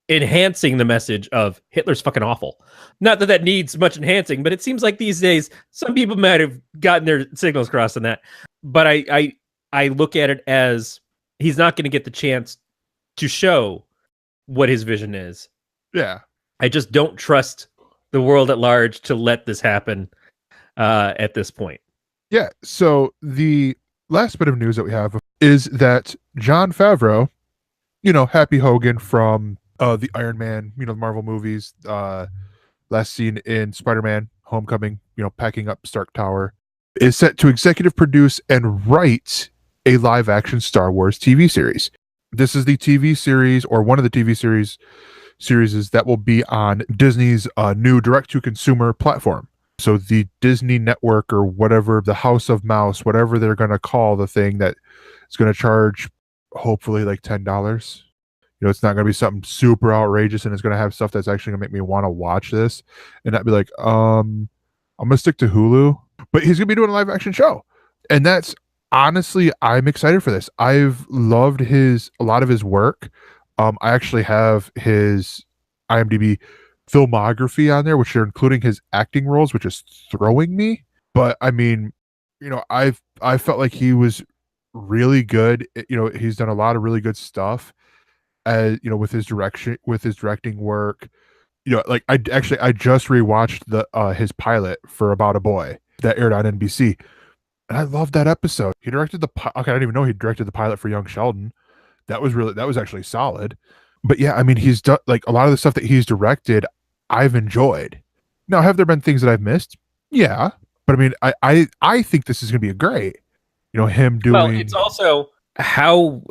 Speaker 4: enhancing the message of Hitler's fucking awful. Not that needs much enhancing, but it seems like these days some people might have gotten their signals crossed on that. But I look at it as he's not going to get the chance to show what his vision is.
Speaker 3: Yeah.
Speaker 4: I just don't trust the world at large to let this happen at this point.
Speaker 3: Yeah. So the last bit of news that we have is that Jon Favreau Happy Hogan from the Iron Man, the Marvel movies, last seen in Spider-Man Homecoming, packing up Stark Tower, is set to executive produce and write a live action Star Wars TV series. This is the TV series, or one of the TV series that will be on Disney's new direct-to-consumer platform. So the Disney Network, or whatever, the House of Mouse, whatever they're going to call the thing that is going to charge, hopefully, like $10. It's not going to be something super outrageous, and it's going to have stuff that's actually going to make me want to watch this, and not be like, I'm going to stick to Hulu. But he's going to be doing a live action show, and that's honestly, I'm excited for this. I've loved a lot of his work. I actually have his IMDb filmography on there, which are including his acting roles, which is throwing me. But I mean, I felt like he was really good. He's done a lot of really good stuff, with his directing work. I just rewatched his pilot for About a Boy that aired on NBC, and I loved that episode. He directed I didn't even know he directed the pilot for Young Sheldon. That was actually solid. But yeah, I mean, he's done, like, a lot of the stuff that he's directed, I've enjoyed. Now, have there been things that I've missed? Yeah, but I mean, I think this is going to be a great, him doing.
Speaker 4: Well, it's also how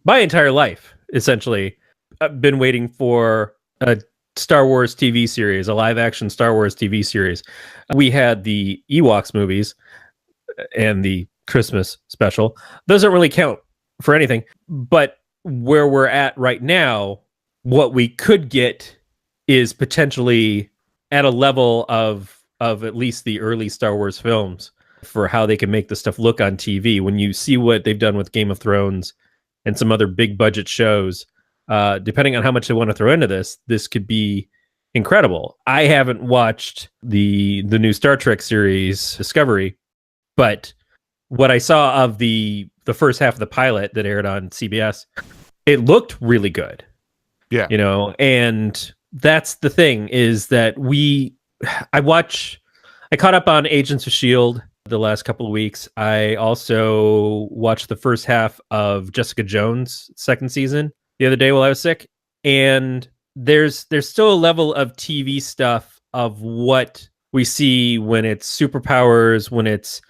Speaker 4: my entire life, essentially, I've been waiting for a Star Wars TV series, a live action Star Wars TV series. We had the Ewoks movies and the Christmas special. Those don't really count for anything, but where we're at right now, what we could get is potentially at a level of at least the early Star Wars films for how they can make the stuff look on TV. When you see what they've done with Game of Thrones and some other big budget shows, depending on how much they want to throw into this could be incredible. I haven't watched the new Star Trek series Discovery, but what I saw of the first half of the pilot that aired on CBS, it looked really good.
Speaker 3: Yeah.
Speaker 4: And that's the thing, is that I caught up on Agents of S.H.I.E.L.D. the last couple of weeks. I also watched the first half of Jessica Jones' second season the other day while I was sick. And there's still a level of TV stuff of what we see when it's superpowers, when it's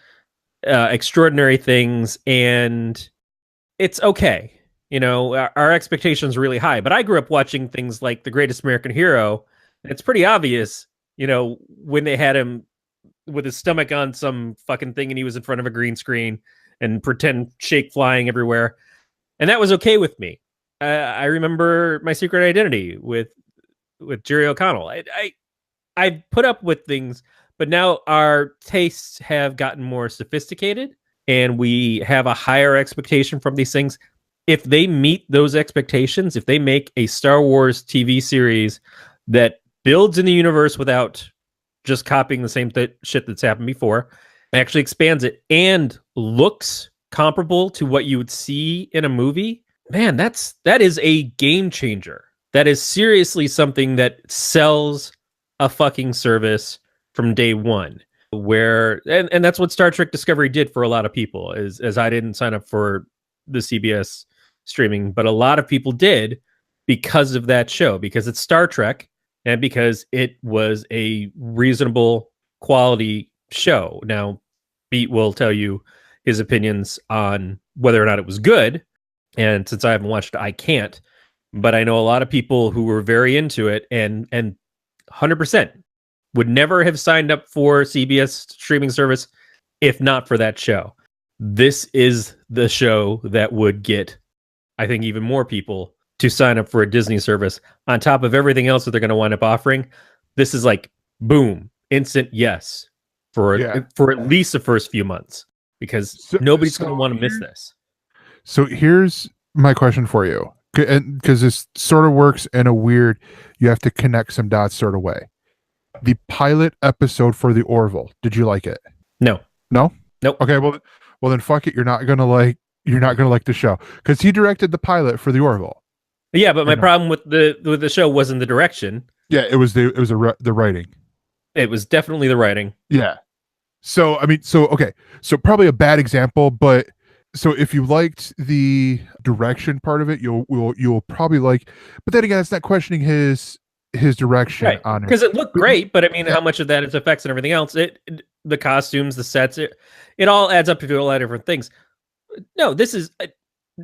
Speaker 4: extraordinary things, and it's okay. Our expectations are really high, but I grew up watching things like The Greatest American Hero. And it's pretty obvious, when they had him with his stomach on some fucking thing and he was in front of a green screen and pretend shake flying everywhere. And that was okay with me. I remember My Secret Identity with Jerry O'Connell. I put up with things, but now our tastes have gotten more sophisticated and we have a higher expectation from these things. If they meet those expectations, if they make a Star Wars TV series that builds in the universe without just copying the same shit that's happened before, actually expands it and looks comparable to what you would see in a movie, man, that is a game changer. That is seriously something that sells a fucking service from day one. And that's what Star Trek Discovery did for a lot of people, as I didn't sign up for the CBS streaming, but a lot of people did because of that show, because it's Star Trek and because it was a reasonable quality show. Now, Beat will tell you his opinions on whether or not it was good, and since I haven't watched it, I can't. But I know a lot of people who were very into it and 100% would never have signed up for CBS streaming service if not for that show. This is the show that would get, I think, even more people to sign up for a Disney service on top of everything else that they're going to wind up offering. This is like, boom, instant yes for at least the first few months, because nobody's going to want to miss this.
Speaker 3: So here's my question for you, because this sort of works in a weird, you have to connect some dots sort of way. The pilot episode for the Orville, did you like it?
Speaker 4: No.
Speaker 3: Nope. Okay, well then fuck it. You're not gonna like the show, because he directed the pilot for the Orville.
Speaker 4: Yeah, but my problem with the show wasn't the direction.
Speaker 3: Yeah, it was the writing.
Speaker 4: It was definitely the writing.
Speaker 3: Yeah. So I mean, okay. So probably a bad example, but So if you liked the direction part of it, you'll probably like. But then again, it's not questioning his direction on it
Speaker 4: because it looked great. But I mean,
Speaker 3: Yeah.
Speaker 4: how much of that is effects and everything else? The costumes, the sets, it all adds up to a lot of different things. No, this is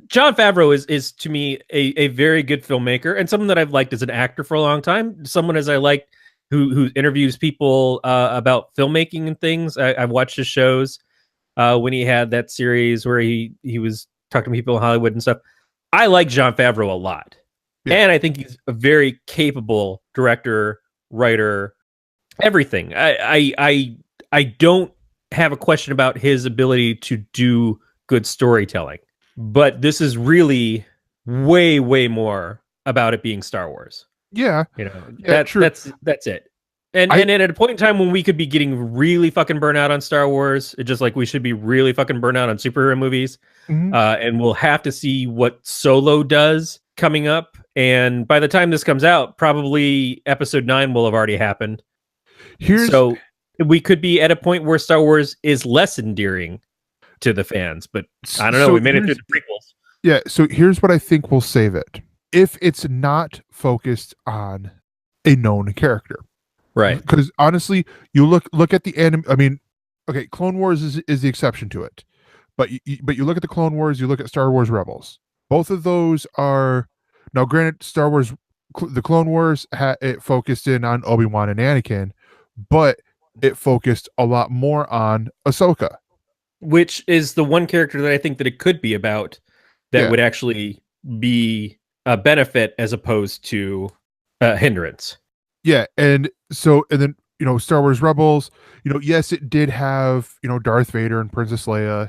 Speaker 4: Jon Favreau is to me a very good filmmaker and someone that I've liked as an actor for a long time. Someone as I like who interviews people about filmmaking and things. I've watched his shows. When he had that series where he was talking to people in Hollywood and stuff. I like Jon Favreau a lot. Yeah. And I think he's a very capable director, writer, everything. I don't have a question about his ability to do good storytelling. But this is really way, way more about it being Star Wars.
Speaker 3: Yeah.
Speaker 4: True. That's it. And at a point in time when we could be getting really fucking burnt out on Star Wars, just like we should be really fucking burnt out on superhero movies. Mm-hmm. And we'll have to see what Solo does coming up. And by the time this comes out, probably episode 9 will have already happened. So we could be at a point where Star Wars is less endearing to the fans. But I don't know. We made it through the prequels.
Speaker 3: Yeah. So here's what I think will save it. If it's not focused on a known character.
Speaker 4: Right.
Speaker 3: Because honestly, you look at the anime. I mean, okay, Clone Wars is the exception to it, but you look at the Clone Wars, you look at Star Wars Rebels. Both of those are now granted. Star Wars, the Clone Wars, it focused in on Obi-Wan and Anakin, but it focused a lot more on Ahsoka,
Speaker 4: which is the one character that I think that it could be about that would actually be a benefit as opposed to a hindrance.
Speaker 3: Yeah, and then Star Wars Rebels, yes, it did have Darth Vader and Princess Leia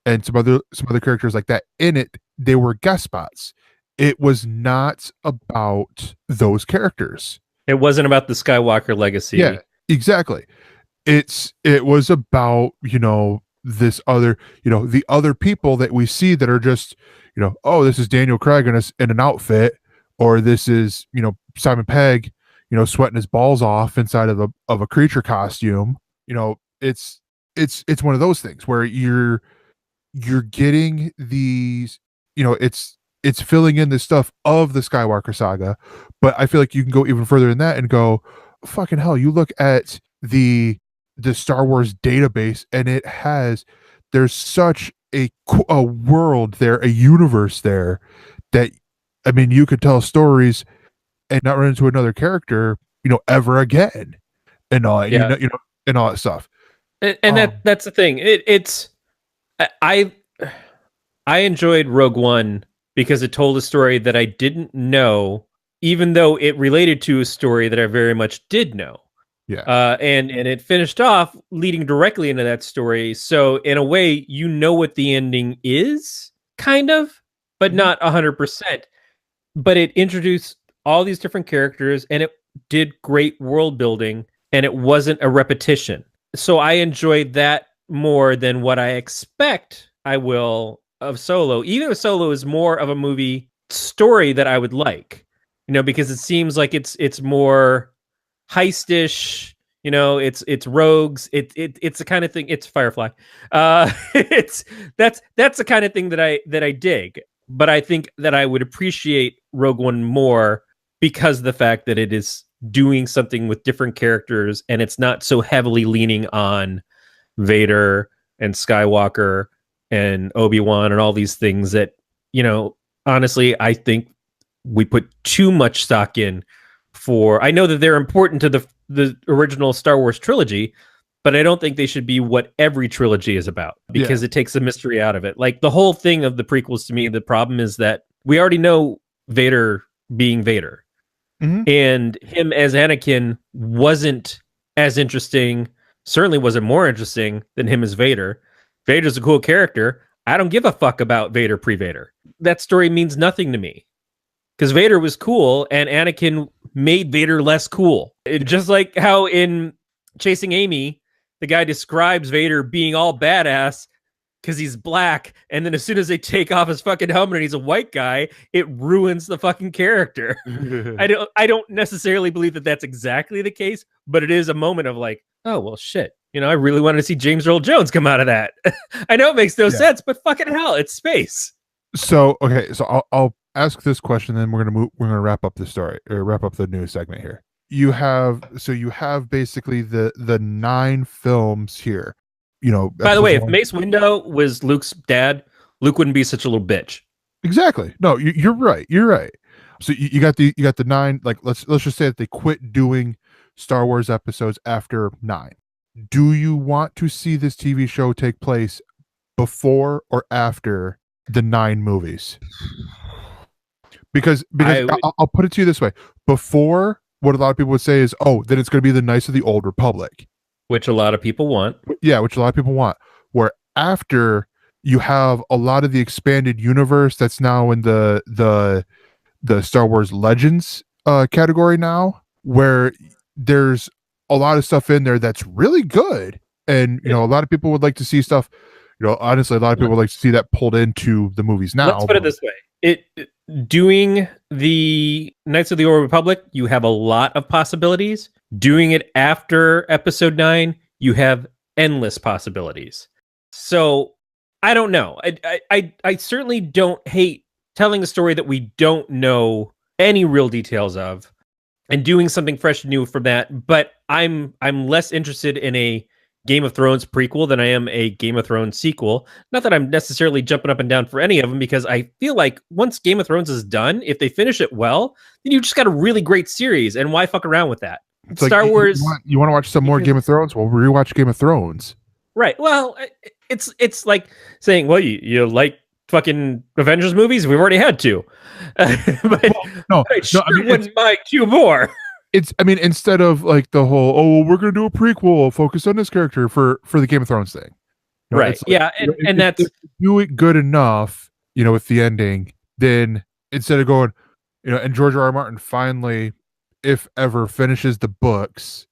Speaker 3: and some other characters like that in it. They were guest spots. It was not about those characters.
Speaker 4: It wasn't about the Skywalker legacy.
Speaker 3: Yeah, exactly. It was about this other the other people that we see that are just oh, this is Daniel Craig in an outfit, or this is Simon Pegg sweating his balls off inside of a creature costume. It's one of those things where you're getting these, it's filling in the stuff of the Skywalker saga, but I feel like you can go even further than that and go, fucking hell, you look at the Star Wars database and there's such a world there, a universe there that, I mean, you could tell stories and not run into another character, ever again, and all, and all that stuff.
Speaker 4: And that's the thing. I enjoyed Rogue One because it told a story that I didn't know, even though it related to a story that I very much did know.
Speaker 3: Yeah.
Speaker 4: And it finished off leading directly into that story. So in a way, what the ending is, kind of, but not 100%. But it introduced all these different characters, and it did great world building, and it wasn't a repetition. So I enjoyed that more than what I expect I will of Solo. Even if Solo is more of a movie story that I would like, because it seems like it's more heistish. It's rogues. It's the kind of thing. It's Firefly. That's the kind of thing that I dig. But I think that I would appreciate Rogue One more because of the fact that it is doing something with different characters and it's not so heavily leaning on Vader and Skywalker and Obi-Wan and all these things that, honestly, I think we put too much stock in for. I know that they're important to the original Star Wars trilogy, but I don't think they should be what every trilogy is about because it takes the mystery out of it. Like the whole thing of the prequels, to me, the problem is that we already know Vader being Vader. Mm-hmm. And him as Anakin wasn't as interesting, certainly wasn't more interesting than him as Vader. Vader's a cool character. I don't give a fuck about Vader pre-Vader. That story means nothing to me. Because Vader was cool and Anakin made Vader less cool. Just like how in Chasing Amy, the guy describes Vader being all badass because he's black, and then as soon as they take off his fucking helmet and he's a white guy, it ruins the fucking character. I don't necessarily believe that that's exactly the case, but it is a moment of like, oh well, shit. I really wanted to see James Earl Jones come out of that. I know it makes no sense, but fucking hell, it's space.
Speaker 3: So I'll ask this question, then we're gonna wrap up the story, or wrap up the news segment here. You have basically the 9 films here.
Speaker 4: By the way, if Mace Windu was Luke's dad, Luke wouldn't be such a little bitch.
Speaker 3: Exactly. No, you're right. You're right. So you got the 9. Like let's just say that they quit doing Star Wars episodes after 9. Do you want to see this TV show take place before or after the 9 movies? Because I'll put it to you this way: before, what a lot of people would say is, oh, then it's going to be the Knights of the Old Republic,
Speaker 4: which a lot of people want.
Speaker 3: Yeah, which a lot of people want. Where after, you have a lot of the expanded universe that's now in the Star Wars Legends category now, where there's a lot of stuff in there that's really good, and a lot of people would like to see stuff. Honestly, a lot of people would like to see that pulled into the movies now.
Speaker 4: Let's put it this way: doing the Knights of the Old Republic, you have a lot of possibilities. Doing it after Episode 9, you have endless possibilities. So I don't know. I certainly don't hate telling a story that we don't know any real details of, and doing something fresh and new from that. But I'm less interested in a Game of Thrones prequel than I am a Game of Thrones sequel. Not that I'm necessarily jumping up and down for any of them, because I feel like once Game of Thrones is done, if they finish it well, then you just got a really great series, and why fuck around with that?
Speaker 3: It's Star Wars. You want to watch some more Game of Thrones? Well, rewatch Game of Thrones.
Speaker 4: Right. Well, it's like saying, well, you like fucking Avengers movies? We've already had 2. But I wouldn't mind 2 more.
Speaker 3: Instead of like the whole, oh, we're going to do a prequel, focus on this character for the Game of Thrones thing.
Speaker 4: Right. Yeah. And that's,
Speaker 3: if you do it good enough, with the ending, then instead of going, and George R.R. Martin finally, if ever, finishes the books,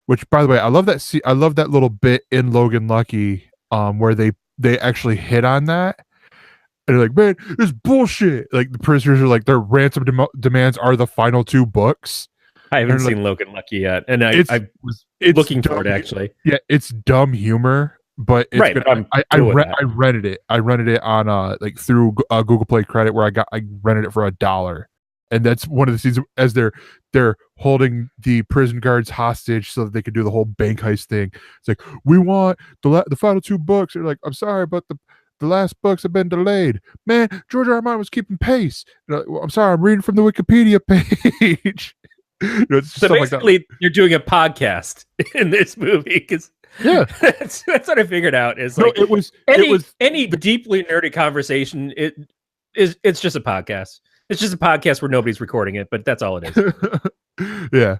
Speaker 3: which, by the way, I love that little bit in Logan Lucky, where they actually hit on that. And they're like, man, it's bullshit. Like, the prisoners are like, their ransom demands are the final 2 books.
Speaker 4: I haven't seen Logan Lucky yet, and I was looking for it, actually.
Speaker 3: Yeah, it's dumb humor, but it's good. I rented it. I rented it on like through Google Play credit, where I rented it for $1, and that's one of the scenes as they're holding the prison guards hostage so that they could do the whole bank heist thing. It's like, we want the final 2 books. They're like, I'm sorry, but the last books have been delayed. Man, George R. R. Martin was keeping pace. I'm sorry, I'm reading from the Wikipedia page.
Speaker 4: So basically, like you're doing a podcast in this movie, because that's what I figured out. Is like,
Speaker 3: it was
Speaker 4: any deeply nerdy conversation. It's just a podcast. It's just a podcast where nobody's recording it, but that's all it is.
Speaker 3: Yeah,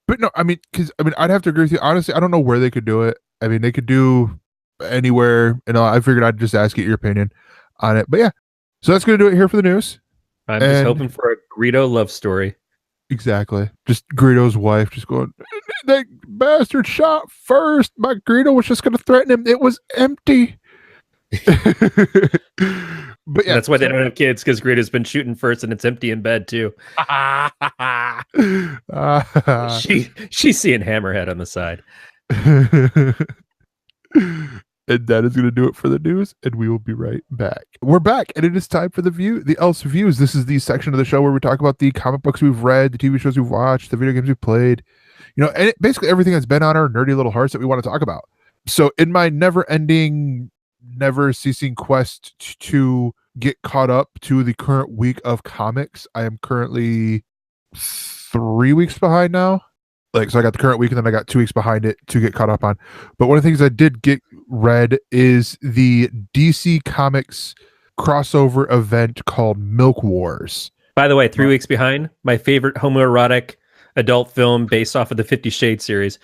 Speaker 3: but no, because I'd have to agree with you. Honestly, I don't know where they could do it. They could do anywhere. I figured I'd just ask you your opinion on it. But yeah, so that's gonna do it here for the news.
Speaker 4: I'm just hoping for a Greedo love story.
Speaker 3: Exactly. Just Greedo's wife just going, that bastard shot first. My Greedo was just going to threaten him. It was empty. But yeah,
Speaker 4: that's why they don't have kids, because Greedo's been shooting first, and it's empty in bed too. She's seeing Hammerhead on the side.
Speaker 3: And that is going to do it for the news, and we will be right back. We're back, and it is time for the ElseViews. This is the section of the show where we talk about the comic books we've read, the TV shows we've watched, the video games we've played, and basically everything that's been on our nerdy little hearts that we want to talk about. So in my never-ending, never-ceasing quest to get caught up to the current week of comics, I am currently 3 weeks behind now. So I got the current week, and then I got 2 weeks behind it to get caught up on. But one of the things I did get read is the DC Comics crossover event called Milk Wars.
Speaker 4: By the way, 3 weeks behind, my favorite homoerotic adult film based off of the 50 Shades series.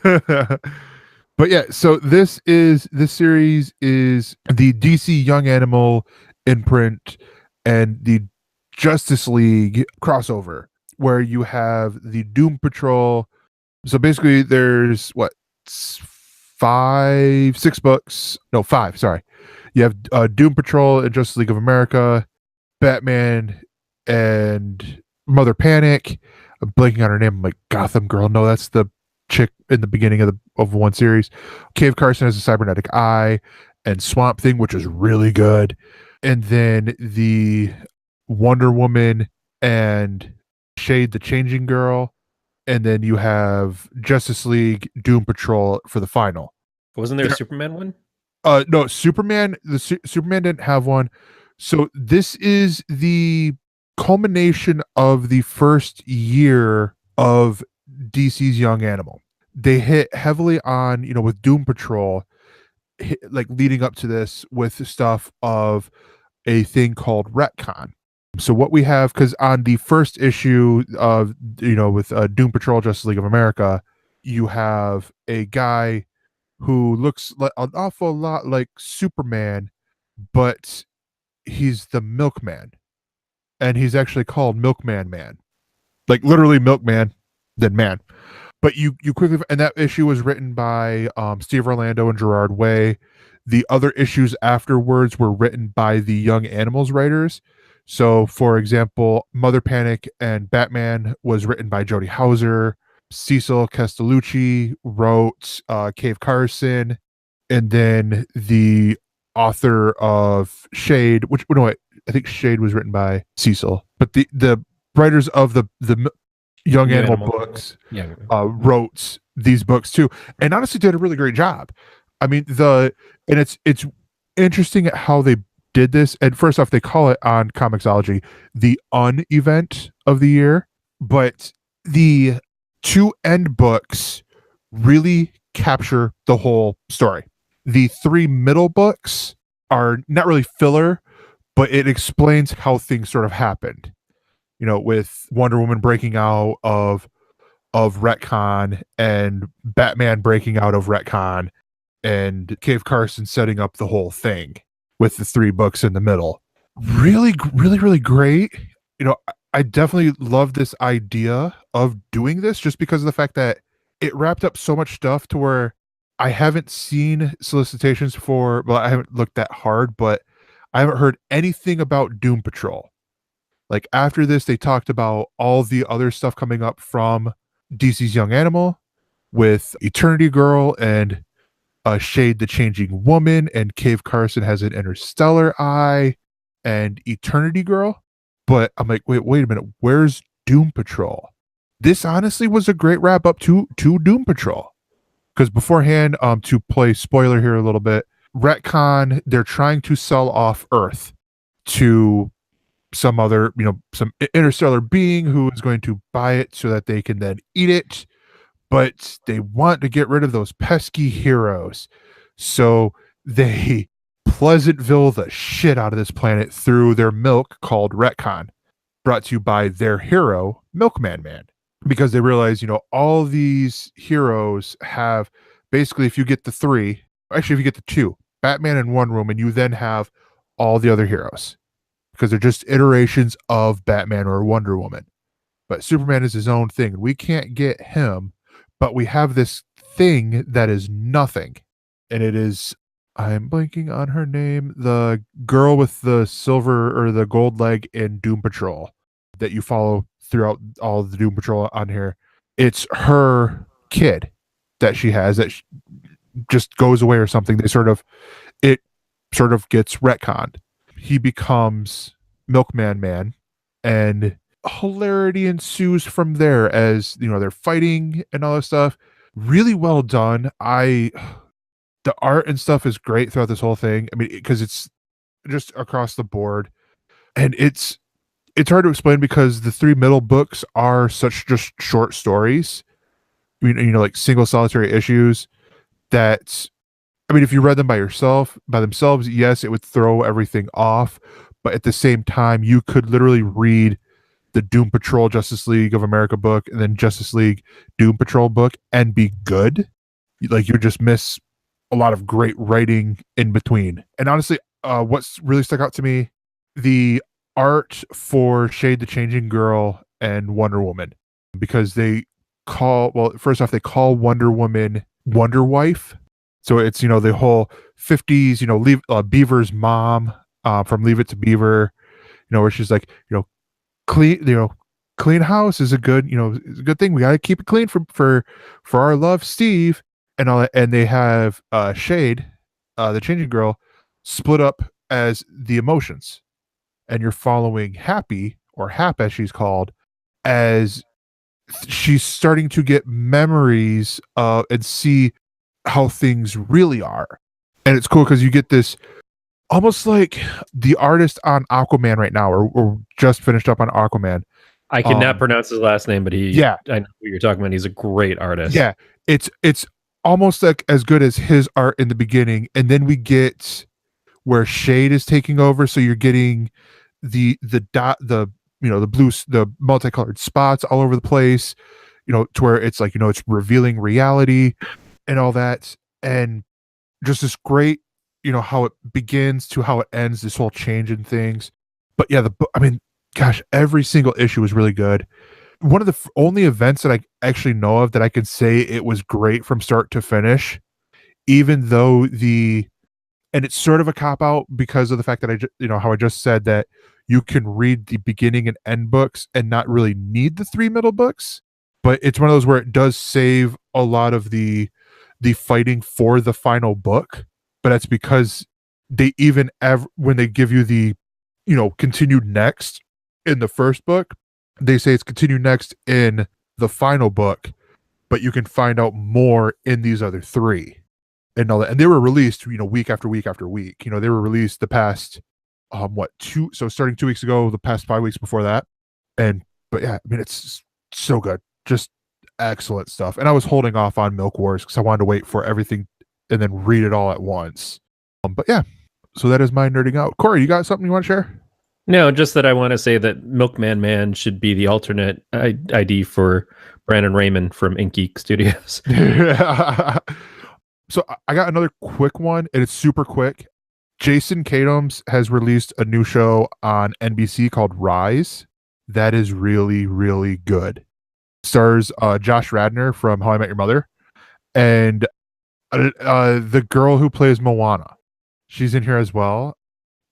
Speaker 3: But yeah, so this series is the DC Young Animal imprint and the Justice League crossover, where you have the Doom Patrol. So basically there's 5, 6 books. No, 5, sorry. You have Doom Patrol and Justice League of America, Batman, and Mother Panic. I'm blanking on her name. I'm like, Gotham Girl. No, that's the chick in the beginning of one series. Cave Carson has a cybernetic eye, and Swamp Thing, which is really good. And then the Wonder Woman and Shade the Changing Girl. And then you have Justice League, Doom Patrol for the final.
Speaker 4: Wasn't there a Superman one?
Speaker 3: No, Superman. Superman didn't have one. So this is the culmination of the first year of DC's Young Animal. They hit heavily on, with Doom Patrol, like leading up to this with stuff of a thing called retcon. So what we have, because on the first issue of, with Doom Patrol Justice League of America, you have a guy who looks like an awful lot like Superman, but he's the Milkman. And he's actually called Milkman Man. Like literally Milkman, then man. But you quickly, and that issue was written by Steve Orlando and Gerard Way. The other issues afterwards were written by the Young Animals writers. So, for example, Mother Panic and Batman was written by Jody Houser. Cecil Castellucci wrote Cave Carson. And then the author of Shade, I think Shade was written by Cecil. But the writers of the Young Animal books wrote these books too. And honestly did a really great job. I mean, it's interesting at how they did this. And first off, they call it on Comixology the event of the year, but the two end books really capture the whole story. The three middle books are not really filler, but it explains how things sort of happened. With Wonder Woman breaking out of retcon and Batman breaking out of retcon and Cave Carson setting up the whole thing with the three books in the middle. Really, really, really great. I definitely love this idea of doing this just because of the fact that it wrapped up so much stuff to where I haven't seen solicitations for, well, I haven't looked that hard, but I haven't heard anything about Doom Patrol. Like after this, they talked about all the other stuff coming up from DC's Young Animal with Eternity Girl and Shade the Changing Woman, and Cave Carson has an Interstellar Eye and Eternity Girl. But I'm like, wait a minute, where's Doom Patrol? This honestly was a great wrap up to Doom Patrol. Because beforehand, to play spoiler here a little bit, retcon, they're trying to sell off Earth to some other, some interstellar being who is going to buy it so that they can then eat it. But they want to get rid of those pesky heroes. So they Pleasantville the shit out of this planet through their milk called retcon, brought to you by their hero, Milkman Man. Because they realize, all these heroes have basically, if you get the three, actually, if you get the two, Batman and Wonder Woman, you then have all the other heroes because they're just iterations of Batman or Wonder Woman. But Superman is his own thing. We can't get him, but we have this thing that is nothing. And it is, I'm blanking on her name, the girl with the silver or the gold leg in Doom Patrol that you follow throughout all of the Doom Patrol on here. It's her kid that she has that just goes away or something. It sort of gets retconned. He becomes Milkman Man, and hilarity ensues from there as they're fighting and all that stuff. Really well done. The art and stuff is great throughout this whole thing. I mean, because it's just across the board, and it's hard to explain because the three middle books are such just short stories. I mean, like single solitary issues that, I mean, if you read them by themselves, yes, it would throw everything off. But at the same time, you could literally read the Doom Patrol Justice League of America book and then Justice League Doom Patrol book and be good. Like you just miss a lot of great writing in between. And honestly, what's really stuck out to me, the art for Shade the Changing Girl and Wonder Woman, because they call Wonder Woman Wonder Wife. So it's, the whole 50s, Beaver's mom from Leave It to Beaver, where she's like, clean clean house is a good, is a good thing. We got to keep it clean for our love, Steve, and all that. And they have Shade, the changing girl, split up as the emotions, and you're following Happy, or Hap as she's called, as she's starting to get memories and see how things really are. And it's cool because you get this almost like the artist on Aquaman right now, or just finished up on Aquaman.
Speaker 4: I cannot pronounce his last name, but I know what you're talking about. He's a great artist.
Speaker 3: Yeah, it's almost like as good as his art in the beginning, and then we get where Shade is taking over. So you're getting the blue, the multicolored spots all over the place, to where it's like, it's revealing reality and all that, and just this great, how it begins to how it ends, this whole change in things. But yeah, gosh, every single issue was really good. One of the only events that I actually know of that I can say it was great from start to finish, even though and it's sort of a cop out because of the fact that how I just said that you can read the beginning and end books and not really need the 3 middle books, but it's one of those where it does save a lot of the fighting for the final book. But that's because they even when they give you the continued next in the first book, they say it's continued next in the final book, but you can find out more in these other 3 and all that. And they were released week after week after week. They were released the past starting 2 weeks ago, the past 5 weeks before that. But yeah, it's so good, just excellent stuff. And I was holding off on Milk Wars because I wanted to wait for everything and then read it all at once. But yeah, so that is my nerding out. Corey, you got something you want to share?
Speaker 4: No, just that I want to say that Milkman Man should be the alternate ID for Brandon Raymond from Ink Geek Studios.
Speaker 3: So I got another quick one, and it's super quick. Jason Katims has released a new show on NBC called Rise. That is really, really good. Stars Josh Radnor from How I Met Your Mother, and the girl who plays Moana. She's in here as well.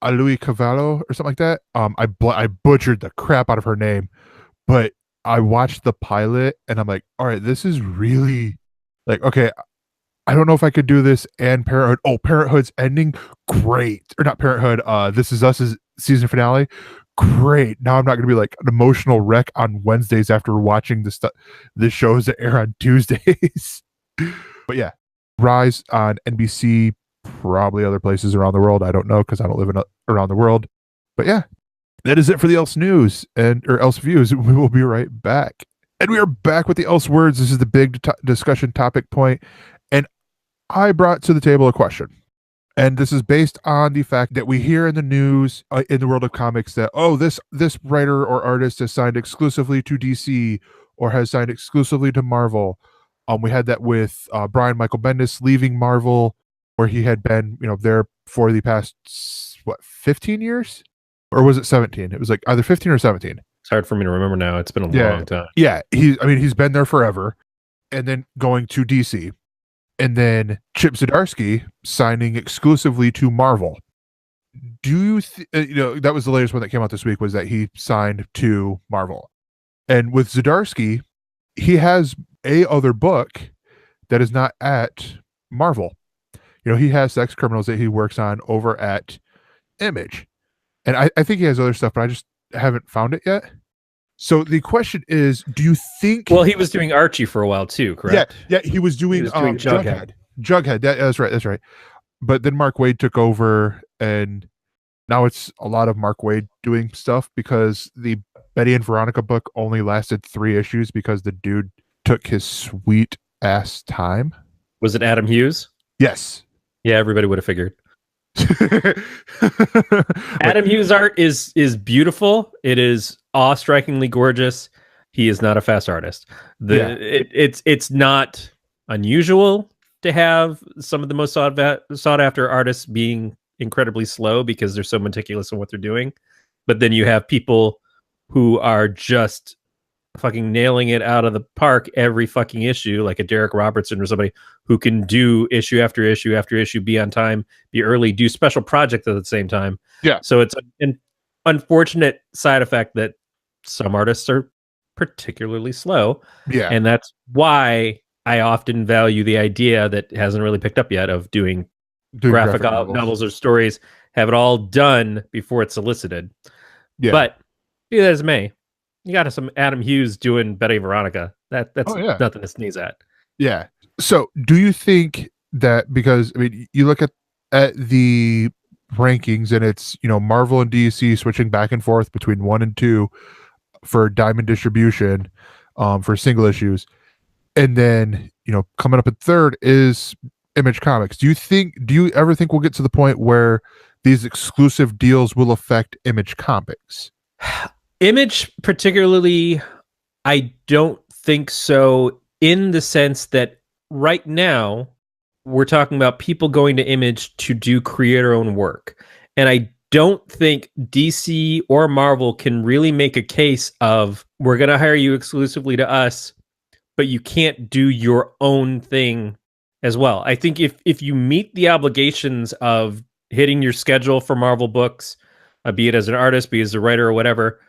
Speaker 3: Alui Cavallo or something like that. I butchered the crap out of her name, but I watched the pilot and I'm like, all right, this is really like, okay, I don't know if I could do this and Parenthood. Oh, Parenthood's ending, great. Or not Parenthood, This Is Us's season finale, great. Now I'm not going to be like an emotional wreck on Wednesdays after watching the shows that air on Tuesdays. But yeah, Rise on NBC, probably other places around the world. I don't know because I don't live around the world. But yeah, that is it for the Else News or ElseViews. We will be right back. And we are back with the ElseWords. This is the big discussion topic point. And I brought to the table a question. And this is based on the fact that we hear in the news in the world of comics that, this writer or artist has signed exclusively to DC or has signed exclusively to Marvel. We had that with Brian Michael Bendis leaving Marvel, where he had been, there for the past, 15 years? Or was it 17? It was like either 15 or 17.
Speaker 4: It's hard for me to remember now. It's been a long time.
Speaker 3: Yeah, he's been there forever. And then going to DC. And then Chip Zdarsky signing exclusively to Marvel. Do you that was the latest one that came out this week, was that he signed to Marvel. And with Zdarsky, he has a other book that is not at Marvel. He has Sex Criminals that he works on over at Image. And I think he has other stuff, but I just haven't found it yet. So the question is, do you think...
Speaker 4: Well, he was doing Archie for a while too, correct?
Speaker 3: Yeah, he was doing
Speaker 4: Jughead.
Speaker 3: Jughead, that's right. But then Mark Waid took over, and now it's a lot of Mark Waid doing stuff because the Betty and Veronica book only lasted 3 issues because the dude took his sweet ass time.
Speaker 4: Was it Adam Hughes?
Speaker 3: Yes.
Speaker 4: Yeah, everybody would have figured. Adam Hughes' art is beautiful. It is awe-strikingly gorgeous. He is not a fast artist. It's not unusual to have some of the most sought after artists being incredibly slow because they're so meticulous in what they're doing. But then you have people who are just fucking nailing it out of the park every fucking issue, like a Derek Robertson or somebody who can do issue after issue after issue, be on time, be early, do special projects at the same time.
Speaker 3: Yeah.
Speaker 4: So it's an unfortunate side effect that some artists are particularly slow.
Speaker 3: Yeah.
Speaker 4: And that's why I often value the idea that hasn't really picked up yet of doing graphic novels or stories, have it all done before it's solicited.
Speaker 3: Yeah.
Speaker 4: But be that as it may, you got some Adam Hughes doing Betty Veronica. That's nothing to sneeze at.
Speaker 3: Yeah. So do you think that, because I mean, you look at the rankings and it's, Marvel and DC switching back and forth between 1 and 2 for Diamond distribution, for single issues, and then coming up at third is Image Comics. Do you ever think we'll get to the point where these exclusive deals will affect Image Comics?
Speaker 4: Image particularly, I don't think so, in the sense that right now we're talking about people going to Image to do creator-owned work. And I don't think DC or Marvel can really make a case of, we're going to hire you exclusively to us, but you can't do your own thing as well. I think if you meet the obligations of hitting your schedule for Marvel books, be it as an artist, be it as a writer or whatever,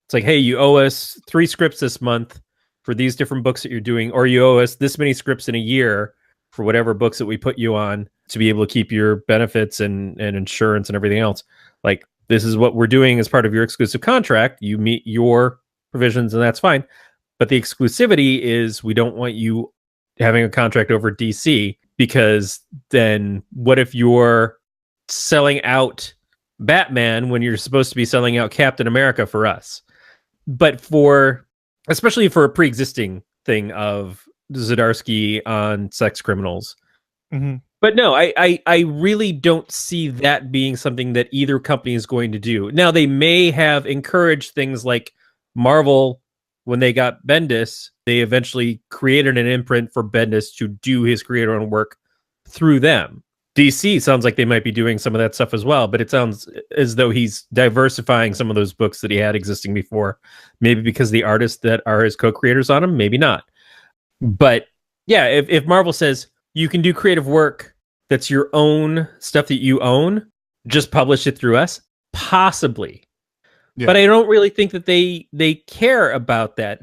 Speaker 4: it's like, hey, you owe us 3 scripts this month for these different books that you're doing, or you owe us this many scripts in a year for whatever books that we put you on to be able to keep your benefits and insurance and everything else. Like, this is what we're doing as part of your exclusive contract. You meet your provisions and that's fine. But the exclusivity is, we don't want you having a contract over DC, because then what if you're selling out Batman when you're supposed to be selling out Captain America for us? But especially for a pre-existing thing of Zdarsky on sex criminals.
Speaker 3: Mm-hmm.
Speaker 4: But no, I really don't see that being something that either company is going to do. Now, they may have encouraged things like Marvel, when they got Bendis, they eventually created an imprint for Bendis to do his creator-owned work through them. DC sounds like they might be doing some of that stuff as well, but it sounds as though he's diversifying some of those books that he had existing before. Maybe because the artists that are his co-creators on them, maybe not. But yeah, if Marvel says you can do creative work that's your own stuff that you own, just publish it through us, possibly. Yeah. But I don't really think that they care about that.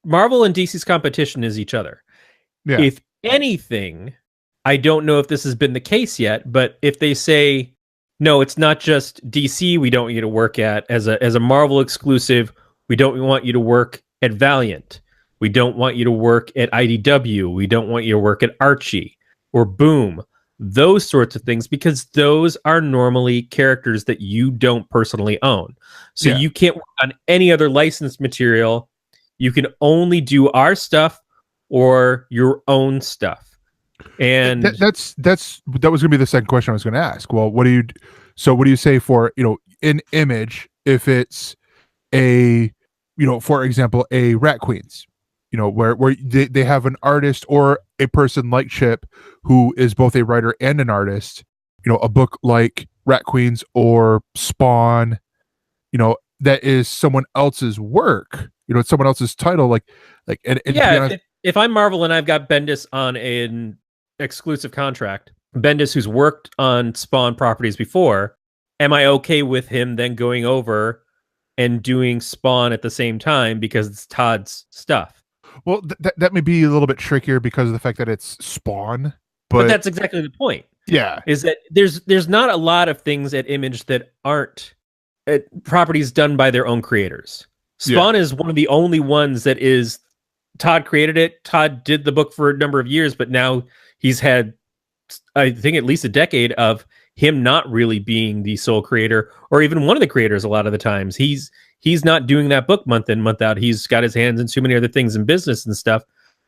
Speaker 4: Marvel and DC's competition is each other. Yeah. If anything, I don't know if this has been the case yet, but if they say, no, it's not just DC we don't want you to work at as a Marvel exclusive, we don't want you to work at Valiant. We don't want you to work at IDW. We don't want you to work at Archie or Boom. Those sorts of things, because those are normally characters that you don't personally own. So you can't work on any other licensed material. You can only do our stuff or your own stuff. And
Speaker 3: that was going to be the second question I was going to ask. Well, what do you say for, in Image, if it's a, for example, a Rat Queens, where they have an artist or a person like Chip who is both a writer and an artist, a book like Rat Queens or Spawn, that is someone else's work, it's someone else's title, and
Speaker 4: yeah, honest, if I'm Marvel and I've got Bendis on an exclusive contract, Bendis who's worked on Spawn properties before, am I okay with him then going over and doing Spawn at the same time because it's Todd's stuff?
Speaker 3: Well, that may be a little bit trickier because of the fact that it's Spawn,
Speaker 4: but that's exactly the point.
Speaker 3: Yeah,
Speaker 4: is that there's not a lot of things at Image that aren't properties done by their own creators. Spawn is one of the only ones that is, Todd created it. Todd did the book for a number of years, but now he's had, I think, at least a decade of him not really being the sole creator or even one of the creators. A lot of the times he's not doing that book month in, month out. He's got his hands in too many other things in business and stuff.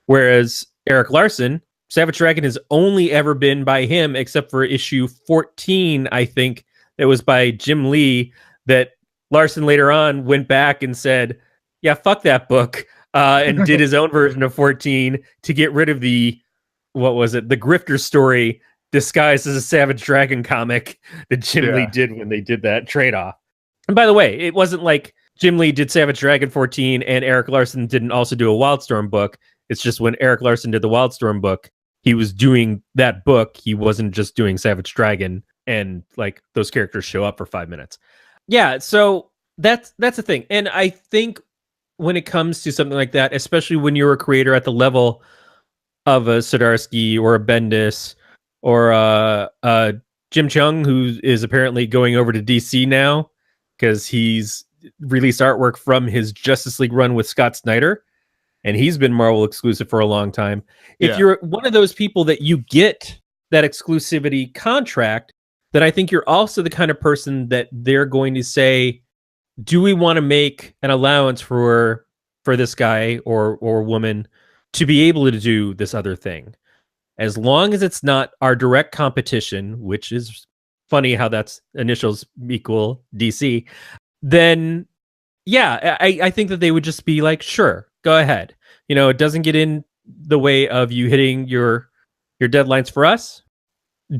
Speaker 4: Whereas Eric Larson, Savage Dragon has only ever been by him, except for issue 14, I think, that was by Jim Lee, that Larson later on went back and said, yeah, fuck that book, and did his own version of 14 to get rid of the, what was it, the Grifter story disguised as a Savage Dragon comic that Jim Lee did when they did that trade-off. And by the way, it wasn't like Jim Lee did Savage Dragon 14 and Eric Larson didn't also do a Wildstorm book. It's just when Eric Larson did the Wildstorm book, he was doing that book. He wasn't just doing Savage Dragon, and like those characters show up for 5 minutes. Yeah, so that's the thing. And I think when it comes to something like that, especially when you're a creator at the level of a Zdarsky or a Bendis or Jim Chung, who is apparently going over to DC now because he's released artwork from his Justice League run with Scott Snyder, and he's been Marvel exclusive for a long time. If you're one of those people that you get that exclusivity contract, then I think you're also the kind of person that they're going to say, do we want to make an allowance for this guy or woman to be able to do this other thing? As long as it's not our direct competition, which is funny how that's initials equal DC, then yeah, I think that they would just be like, sure, go ahead. You know, it doesn't get in the way of you hitting your deadlines for us.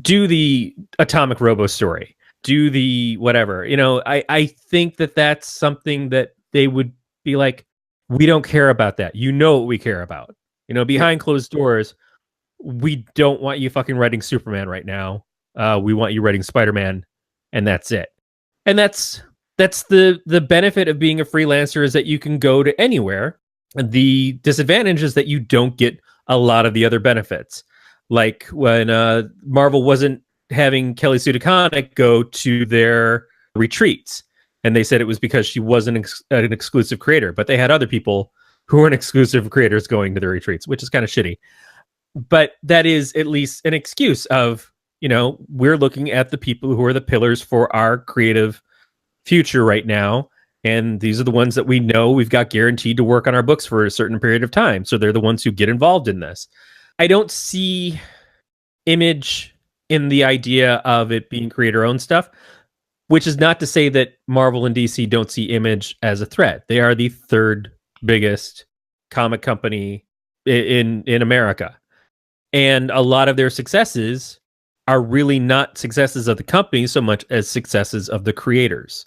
Speaker 4: Do the Atomic Robo story. Do the whatever. You know, I think that that's something that they would be like, we don't care about that. You know what we care about. You know, behind closed doors, we don't want you fucking writing Superman right now. We want you writing Spider-Man, and that's it. And that's the benefit of being a freelancer, is that you can go to anywhere. The disadvantage is that you don't get a lot of the other benefits. Like when Marvel wasn't having Kelly Sue DeConnick go to their retreats, and they said it was because she wasn't an exclusive creator, but they had other people who weren't exclusive creators going to their retreats, which is kind of shitty. But that is at least an excuse of, you know, we're looking at the people who are the pillars for our creative future right now, and these are the ones that we know we've got guaranteed to work on our books for a certain period of time, so they're the ones who get involved in this. I don't see Image in the idea of it being creator-owned stuff, which is not to say that Marvel and DC don't see Image as a threat. They are the third biggest comic company in America, and a lot of their successes are really not successes of the company so much as successes of the creators.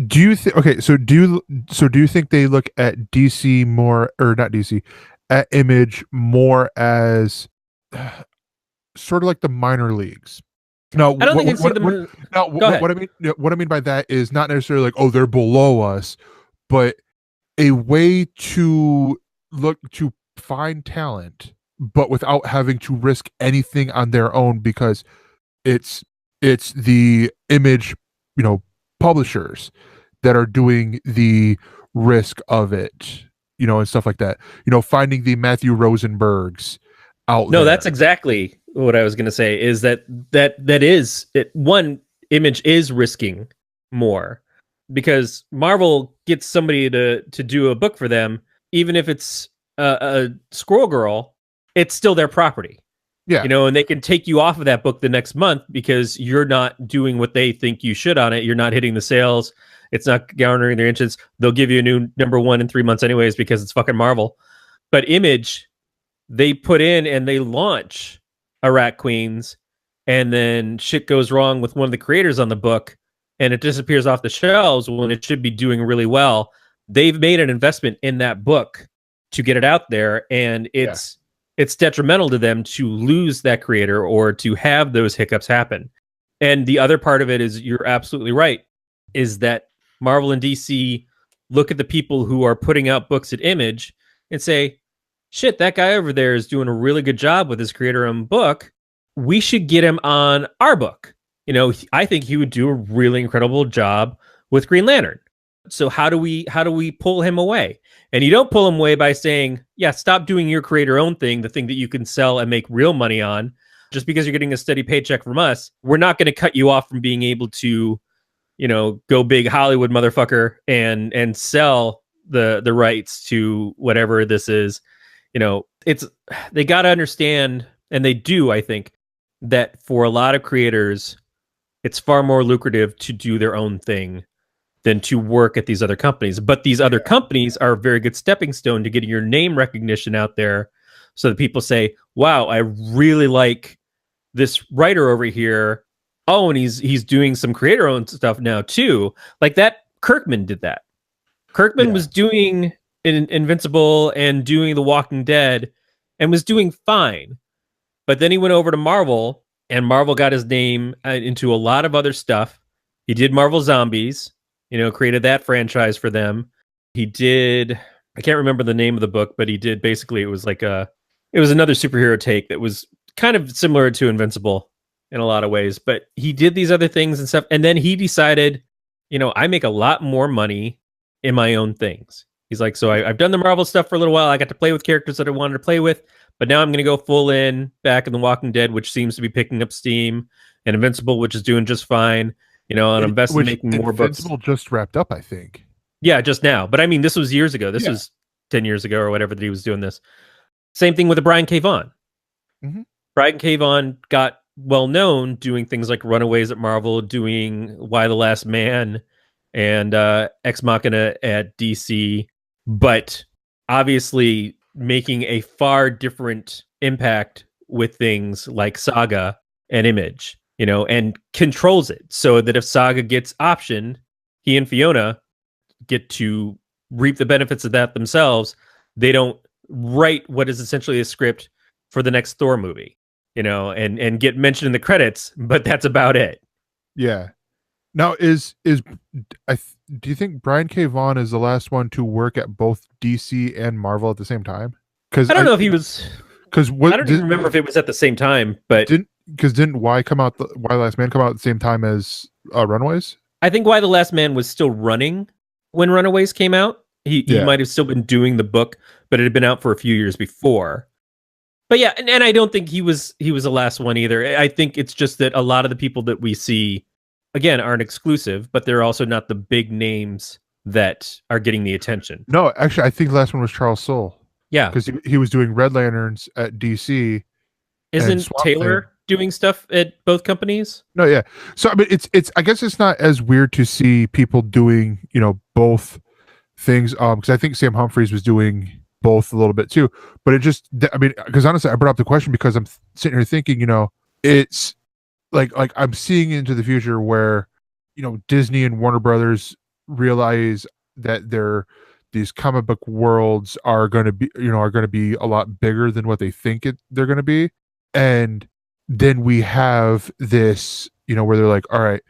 Speaker 3: Do you think? Okay, so do you think they look at DC more, or not DC, at Image more as sort of like the minor leagues? No,
Speaker 4: I don't think it's
Speaker 3: what I mean by that is not necessarily like, oh, they're below us, but a way to look to find talent, but without having to risk anything on their own, because it's the Image, you know, publishers that are doing the risk of it, you know, and stuff like that. You know, finding the Matthew Rosenbergs out there.
Speaker 4: No, that's exactly what I was going to say, is that is it. One, Image is risking more because Marvel gets somebody to do a book for them, even if it's a Squirrel Girl, it's still their property.
Speaker 3: Yeah.
Speaker 4: You know, and they can take you off of that book the next month because you're not doing what they think you should on it. You're not hitting the sales. It's not garnering their interest. They'll give you a new #1 in 3 months anyways because it's fucking Marvel. But Image, they put in and they launch a Rat Queens, and then shit goes wrong with one of the creators on the book, and it disappears off the shelves when it should be doing really well. They've made an investment in that book to get it out there, and it's detrimental to them to lose that creator or to have those hiccups happen. And the other part of it is, you're absolutely right, is that Marvel and DC look at the people who are putting out books at Image and say, shit, that guy over there is doing a really good job with his creator-owned book. We should get him on our book. You know, I think he would do a really incredible job with Green Lantern. So how do we pull him away? And you don't pull him away by saying, yeah, stop doing your creator-owned thing, the thing that you can sell and make real money on. Just because you're getting a steady paycheck from us, we're not going to cut you off from being able to, you know, go big Hollywood motherfucker and sell the rights to whatever this is. You know, they got to understand, and they do, I think, that for a lot of creators, it's far more lucrative to do their own thing than to work at these other companies. But these other companies are a very good stepping stone to getting your name recognition out there, so that people say, wow, I really like this writer over here. Oh, and he's doing some creator-owned stuff now too. Like that, Kirkman did that. Kirkman was doing Invincible and doing The Walking Dead and was doing fine. But then he went over to Marvel, and Marvel got his name into a lot of other stuff. He did Marvel Zombies, you know, created that franchise for them. He did, I can't remember the name of the book, but he did basically, it was another superhero take that was kind of similar to Invincible in a lot of ways, but he did these other things and stuff. And then he decided, I make a lot more money in my own things. He's like, so I've done the Marvel stuff for a little while. I got to play with characters that I wanted to play with, but now I'm going to go full in back in The Walking Dead, which seems to be picking up steam, and Invincible, which is doing just fine, and I'm investing in making more books.
Speaker 3: Invincible just wrapped up, I think.
Speaker 4: Yeah, just now. But I mean, this was years ago. This was 10 years ago or whatever that he was doing this. Same thing with Brian K. Vaughan.
Speaker 3: Mm-hmm.
Speaker 4: Brian K. Vaughan got well known doing things like Runaways at Marvel, doing Why the Last Man and Ex Machina at DC, but obviously making a far different impact with things like Saga and Image, and controls it so that if Saga gets optioned, he and Fiona get to reap the benefits of that themselves. They don't write what is essentially a script for the next Thor movie, and get mentioned in the credits, but that's about it.
Speaker 3: Yeah. Now, do you think Brian K. Vaughan is the last one to work at both DC and Marvel at the same time? Because
Speaker 4: I don't know if he was.
Speaker 3: Because
Speaker 4: I don't even remember if it was at the same time, but
Speaker 3: didn't Why the Last Man come out at the same time as Runaways?
Speaker 4: I think Why the Last Man was still running when Runaways came out. He might have still been doing the book, but it had been out for a few years before. But yeah, and I don't think he was the last one either. I think it's just that a lot of the people that we see, again, aren't exclusive, but they're also not the big names that are getting the attention.
Speaker 3: No, actually, I think the last one was Charles Soule.
Speaker 4: Yeah.
Speaker 3: Because he was doing Red Lanterns at DC.
Speaker 4: Isn't Taylor doing stuff at both companies?
Speaker 3: No, yeah. So, I mean, it's I guess it's not as weird to see people doing, both things. Because I think Sam Humphries was doing both a little bit too. But it just, I mean, because honestly, I brought up the question because I'm sitting here thinking, it's like I'm seeing into the future where, Disney and Warner Brothers realize that these comic book worlds are going to be a lot bigger than what they think they're going to be. And then we have this, where they're like, all right,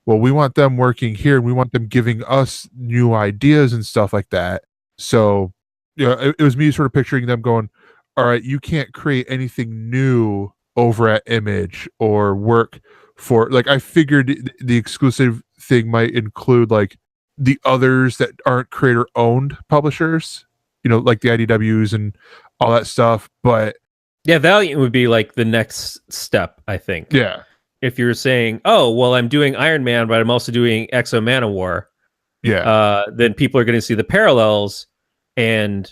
Speaker 3: well, we want them working here and we want them giving us new ideas and stuff like that. So, it was me sort of picturing them going, all right, you can't create anything new over at Image or work for, like, I figured the exclusive thing might include like the others that aren't creator owned publishers, like the IDWs and all that stuff. But
Speaker 4: yeah, Valiant would be like the next step, I think.
Speaker 3: Yeah.
Speaker 4: If you're saying, oh, well, I'm doing Iron Man, but I'm also doing Exo Manowar.
Speaker 3: Yeah.
Speaker 4: Then people are going to see the parallels. And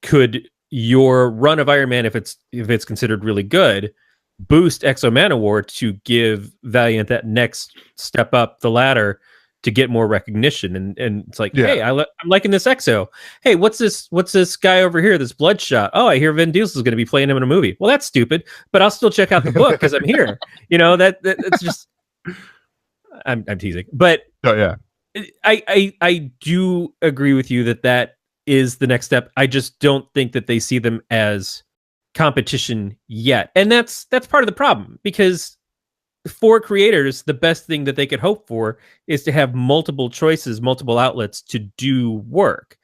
Speaker 4: could your run of Iron Man, if it's considered really good, boost Exo Manowar to give Valiant that next step up the ladder to get more recognition? And it's like, hey, I'm liking this Exo. Hey, what's this guy over here, this Bloodshot? Oh, I hear Vin Diesel is going to be playing him in a movie. Well, that's stupid, but I'll still check out the book because I'm here. That's just, I'm teasing, but
Speaker 3: oh yeah,
Speaker 4: I do agree with you that is the next step. I just don't think that they see them as competition yet, and that's part of the problem, because for creators, the best thing that they could hope for is to have multiple choices, multiple outlets to do work.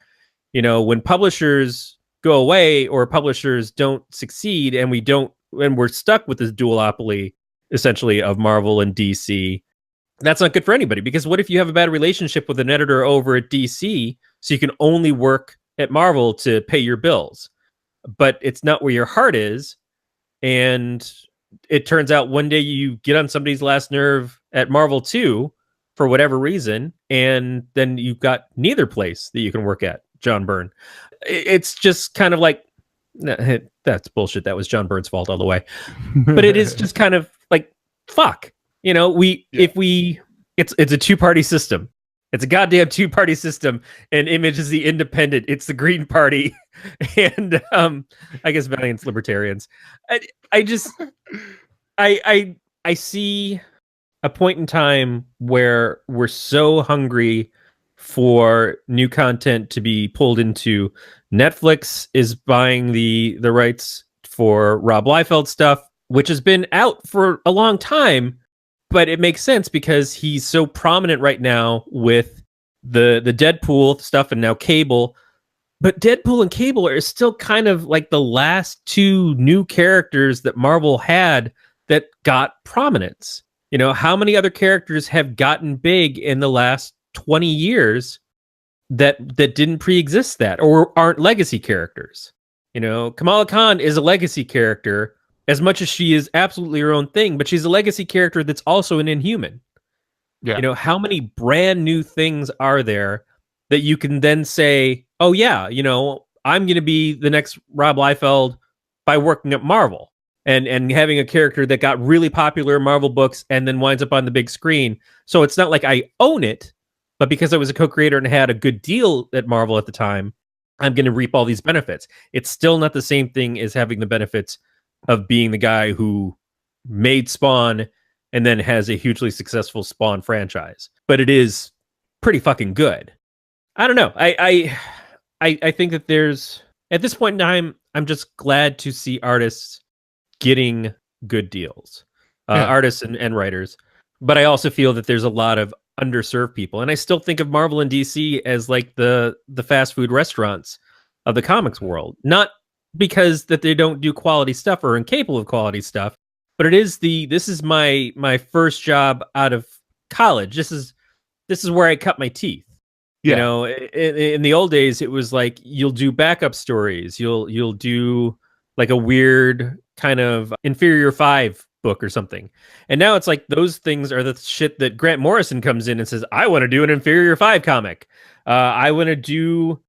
Speaker 4: When publishers go away or publishers don't succeed and we're stuck with this duopoly essentially of Marvel and DC, that's not good for anybody, because what if you have a bad relationship with an editor over at DC so you can only work at Marvel to pay your bills, but it's not where your heart is, and it turns out one day you get on somebody's last nerve at Marvel too, for whatever reason, and then you've got neither place that you can work at, John Byrne. It's just kind of like, that's bullshit. That was John Byrne's fault all the way. But it is just kind of like, fuck. It's a two-party system. It's a goddamn two-party system, and Image is the independent. It's the Green Party, and I guess Valiant's libertarians. I see a point in time where we're so hungry for new content to be pulled into. Netflix is buying the rights for Rob Liefeld stuff, which has been out for a long time, but it makes sense because he's so prominent right now with the Deadpool stuff and now Cable. But Deadpool and Cable are still kind of like the last two new characters that Marvel had that got prominence. You know, how many other characters have gotten big in the last 20 years that didn't pre-exist that or aren't legacy characters? You know, Kamala Khan is a legacy character as much as she is absolutely her own thing, but she's a legacy character that's also an Inhuman.
Speaker 3: Yeah.
Speaker 4: You know, how many brand new things are there that you can then say, oh yeah, you know, I'm going to be the next Rob Liefeld by working at Marvel and having a character that got really popular in Marvel books and then winds up on the big screen. So it's not like I own it, but because I was a co-creator and had a good deal at Marvel at the time, I'm going to reap all these benefits. It's still not the same thing as having the benefits of being the guy who made Spawn and then has a hugely successful Spawn franchise. But it is pretty fucking good. I don't know. I think that there's, at this point in time, I'm just glad to see artists getting good deals, artists and writers. But I also feel that there's a lot of underserved people, and I still think of Marvel and DC as like the fast food restaurants of the comics world. Not because that they don't do quality stuff or are incapable of quality stuff, but this is my first job out of college. This is where I cut my teeth.
Speaker 3: Yeah.
Speaker 4: You know, in the old days, it was like you'll do backup stories, you'll do like a weird kind of Inferior 5 book or something, and now it's like those things are the shit that Grant Morrison comes in and says, I want to do an Inferior 5 comic. I want to do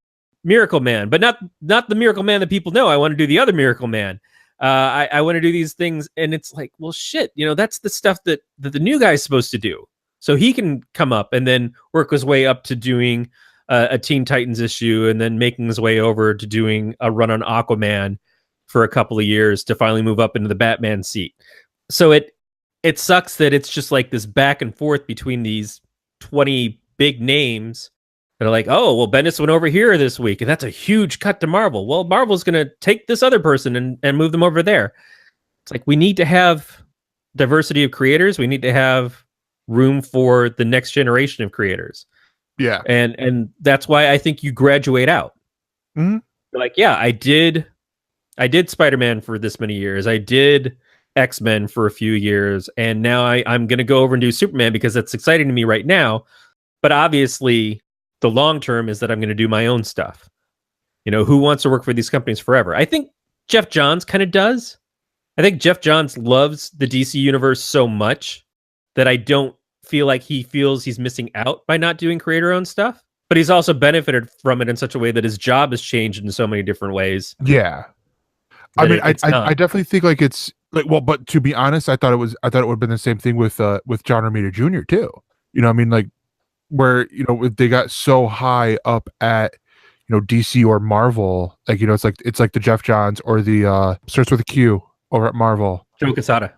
Speaker 4: Miracle Man, but not the Miracle Man that people know. I want to do the other Miracle Man. I want to do these things, and it's like, well, shit, you know, that's the stuff that the new guy's supposed to do. So he can come up and then work his way up to doing a Teen Titans issue and then making his way over to doing a run on Aquaman for a couple of years to finally move up into the Batman seat. So it sucks that it's just like this back and forth between these 20 big names that are like, oh, well, Bendis went over here this week, and that's a huge cut to Marvel. Well, Marvel's going to take this other person and move them over there. It's like, we need to have diversity of creators. We need to have room for the next generation of creators.
Speaker 3: Yeah.
Speaker 4: And that's why I think you graduate out.
Speaker 3: Mm-hmm.
Speaker 4: Like, yeah, I did Spider-Man for this many years. I did X-Men for a few years. And now I'm going to go over and do Superman because that's exciting to me right now. But obviously, the long term is that I'm going to do my own stuff. You know, who wants to work for these companies forever? I think Jeff Johns kind of does. I think Jeff Johns loves the DC universe so much that I don't feel like he feels he's missing out by not doing creator-owned stuff. But he's also benefited from it in such a way that his job has changed in so many different ways.
Speaker 3: Yeah. I mean, I definitely think like it's like, well, but to be honest, I thought it would have been the same thing with John Romita Jr. too. You know, I mean, like where, you know, they got so high up at, you know, DC or Marvel, like, you know, it's like the Jeff Johns or the starts with a Q over at Marvel.
Speaker 4: Joe Quesada,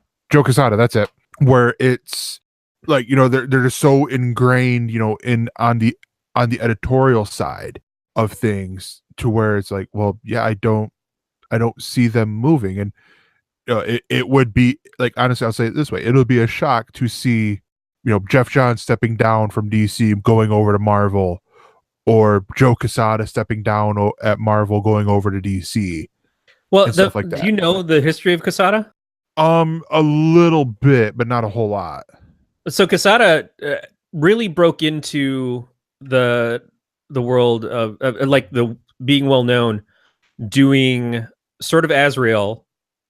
Speaker 3: that's it. Where it's like, you know, they're just so ingrained, you know, on the editorial side of things to where it's like, well, yeah, I don't see them moving. And it would be like, honestly, I'll say it this way, it'll be a shock to see, you know, Jeff Johns stepping down from DC going over to Marvel, or Joe Quesada stepping down at Marvel going over to DC.
Speaker 4: Well,
Speaker 3: stuff like that.
Speaker 4: Do you know the history of Quesada?
Speaker 3: A little bit, but not a whole lot.
Speaker 4: So Quesada really broke into the world of like the being well known, doing sort of Azrael,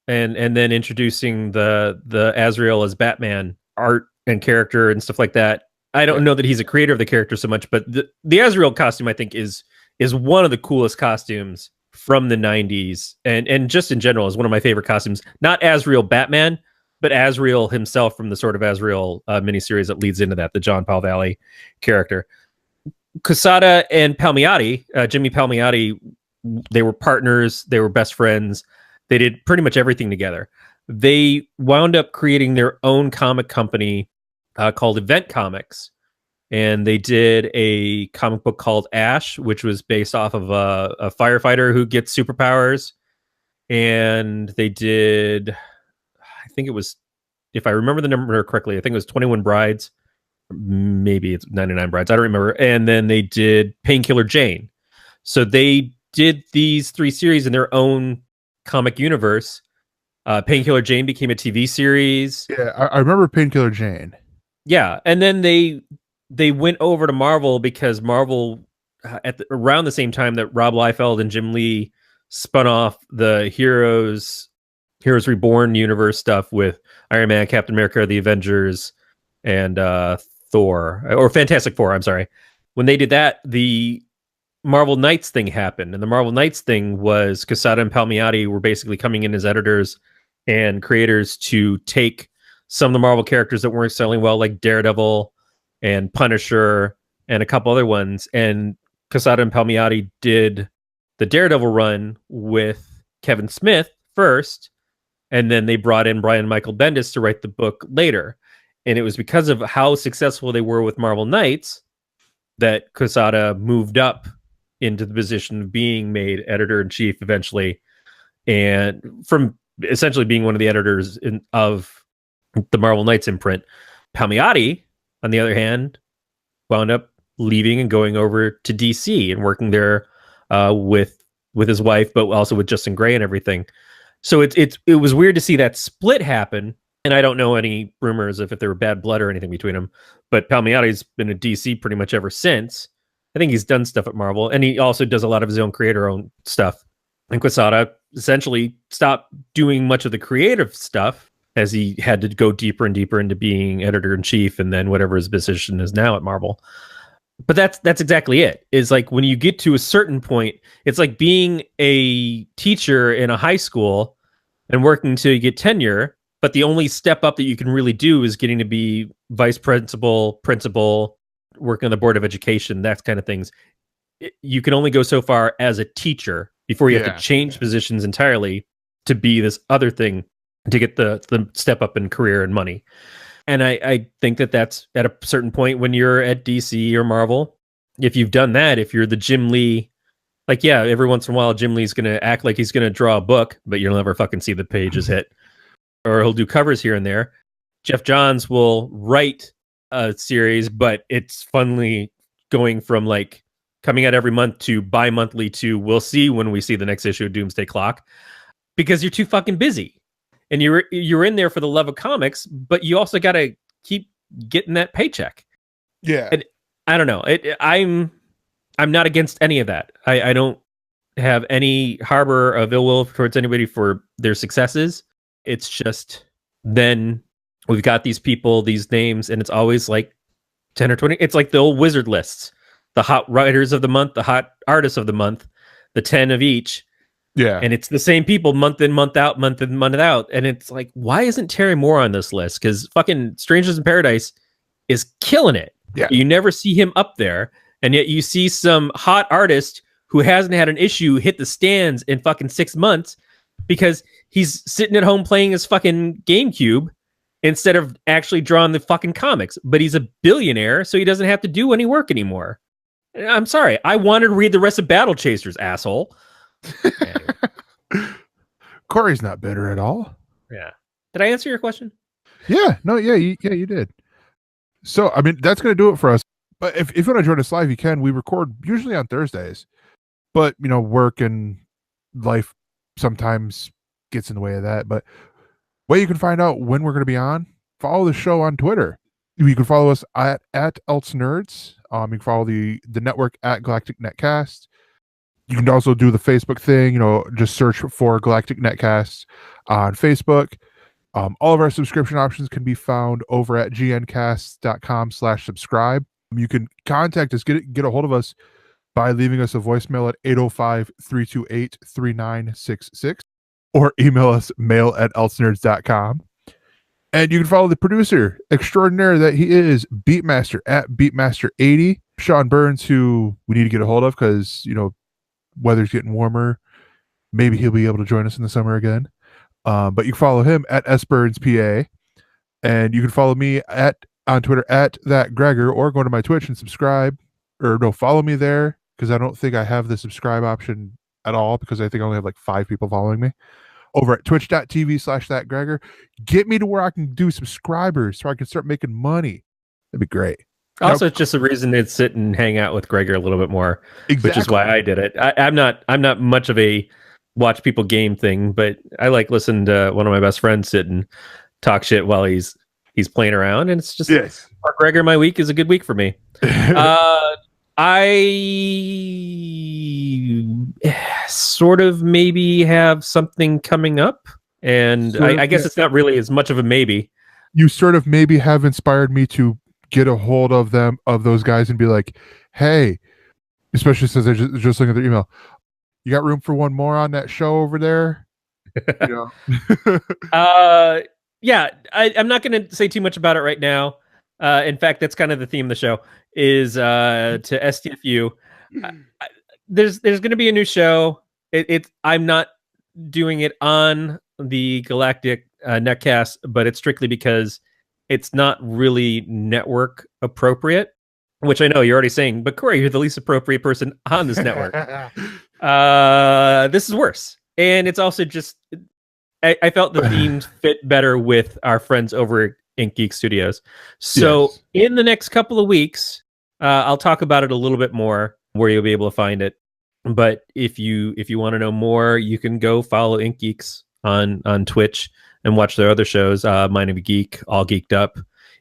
Speaker 4: and then introducing the Azrael as Batman art and character and stuff like that. I don't know that he's a creator of the character so much, but the Azrael costume, I think, is one of the coolest costumes from the 90s, and just in general is one of my favorite costumes. Not Azrael Batman, but Azrael himself from the sort of Azrael miniseries that leads into that, the John Paul Valley character. Quesada and Palmiotti, Jimmy Palmiotti, they were partners, they were best friends, they did pretty much everything together. They wound up creating their own comic company called Event Comics, and they did a comic book called Ash, which was based off of a firefighter who gets superpowers. And they did, I think it was, if I remember the number correctly, I think it was 21 Brides maybe it's 99 Brides. I don't remember. And then they did Painkiller Jane. So they did these 3 series in their own comic universe. Painkiller Jane became a TV series.
Speaker 3: Yeah, I remember Painkiller Jane.
Speaker 4: Yeah, and then they went over to Marvel because Marvel around the same time that Rob Liefeld and Jim Lee spun off the Heroes Reborn universe stuff with Iron Man, Captain America, the Avengers, and Thor, or Fantastic Four. I'm sorry. When they did that, the Marvel Knights thing happened, and the Marvel Knights thing was Quesada and Palmiotti were basically coming in as editors and creators to take some of the Marvel characters that weren't selling well, like Daredevil and Punisher and a couple other ones. And Quesada and Palmiotti did the Daredevil run with Kevin Smith first, and then they brought in Brian Michael Bendis to write the book later. And it was because of how successful they were with Marvel Knights that Quesada moved up into the position of being made editor-in-chief eventually, and from essentially being one of the editors of the Marvel Knights imprint. Palmiotti, on the other hand, wound up leaving and going over to DC and working there with his wife, but also with Justin Gray and everything. So it was weird to see that split happen. And I don't know any rumors if there were bad blood or anything between them, but Palmiotti's been at DC pretty much ever since. I think he's done stuff at Marvel, and he also does a lot of his own creator-owned stuff. And Quesada essentially stopped doing much of the creative stuff as he had to go deeper and deeper into being editor-in-chief and then whatever his position is now at Marvel. But that's exactly it. Is like when you get to a certain point, it's like being a teacher in a high school and working till you get tenure, but the only step up that you can really do is getting to be vice principal, working on the board of education, that kind of things. You can only go so far as a teacher before you have to change positions entirely to be this other thing to get the step up in career and money. And I think that's at a certain point when you're at DC or Marvel, if you've done that, if you're the Jim Lee, like, yeah, every once in a while, Jim Lee's going to act like he's going to draw a book, but you'll never fucking see the pages hit, or he'll do covers here and there. Jeff Johns will write a series, but it's funnily going from like coming out every month to bi-monthly to we'll see when we see the next issue of Doomsday Clock, because you're too fucking busy. And you're in there for the love of comics, but you also got to keep getting that paycheck.
Speaker 3: Yeah.
Speaker 4: And I don't know. I'm not against any of that. I don't have any harbor of ill will towards anybody for their successes. It's just then we've got these people, these names, and it's always like 10 or 20. It's like the old wizard lists, the hot writers of the month, the hot artists of the month, the 10 of each.
Speaker 3: Yeah.
Speaker 4: And it's the same people month in, month out, month in, month out. And it's like, why isn't Terry Moore on this list? Because fucking Strangers in Paradise is killing it.
Speaker 3: Yeah.
Speaker 4: You never see him up there. And yet you see some hot artist who hasn't had an issue hit the stands in fucking 6 months because he's sitting at home playing his fucking GameCube instead of actually drawing the fucking comics. But he's a billionaire, so he doesn't have to do any work anymore. I'm sorry. I wanted to read the rest of Battle Chasers, asshole. Anyway.
Speaker 3: Corey's not bitter at all.
Speaker 4: Yeah. Did I answer your question?
Speaker 3: Yeah. No. Yeah. You did. So I mean, that's gonna do it for us. But if you want to join us live, you can. We record usually on Thursdays, but you know, work and life sometimes gets in the way of that. But way you can find out when we're going to be on, follow the show on Twitter. You can follow us at ElseNerds. You can follow the network at Galactic Netcast. You can also do the Facebook thing, you know, just search for Galactic Netcast on Facebook. All of our subscription options can be found over at gncast.com/subscribe. You can contact us, get a hold of us by leaving us a voicemail at 805-328-3966 or email us mail@elsenerds.com. And you can follow the producer extraordinaire that he is, Beatmaster at Beatmaster80. Sean Burns, who we need to get a hold of because, you know, weather's getting warmer. Maybe he'll be able to join us in the summer again. But you can follow him at SBurnsPA. And you can follow me on Twitter at ThatGregor, or go to my Twitch and subscribe. Or no, follow me there, because I don't think I have the subscribe option at all, because I think I only have like 5 people following me. Over at twitch.tv/ThatGregor. Get me to where I can do subscribers so I can start making money. That'd be great.
Speaker 4: Also, it's just a reason to sit and hang out with Gregor a little bit more,
Speaker 3: Exactly.
Speaker 4: which is why I did it. I'm not much of a watch people game thing, but I like listening to one of my best friends sit and talk shit while he's playing around, and it's just Mark Gregor. My week is a good week for me. I sort of maybe have something coming up, and I guess it's not really as much of a maybe.
Speaker 3: You sort of maybe have inspired me to get a hold of those guys and be like, hey, especially since I just looking at their email, you got room for one more on that show over there?
Speaker 4: Yeah, I'm not going to say too much about it right now. In fact, that's kind of the theme of the show is to STFU. There's going to be a new show. I'm not doing it on the Galactic netcast, but it's strictly because it's not really network appropriate, which I know you're already saying, but Corey, you're the least appropriate person on this network. This is worse. And it's also just, I felt the themes fit better with our friends over at Ink Geek Studios. So in the next couple of weeks, I'll talk about it a little bit more, where you'll be able to find it. But if you want to know more, you can go follow Ink Geeks on Twitch and watch their other shows. Mind of a Geek, All Geeked Up,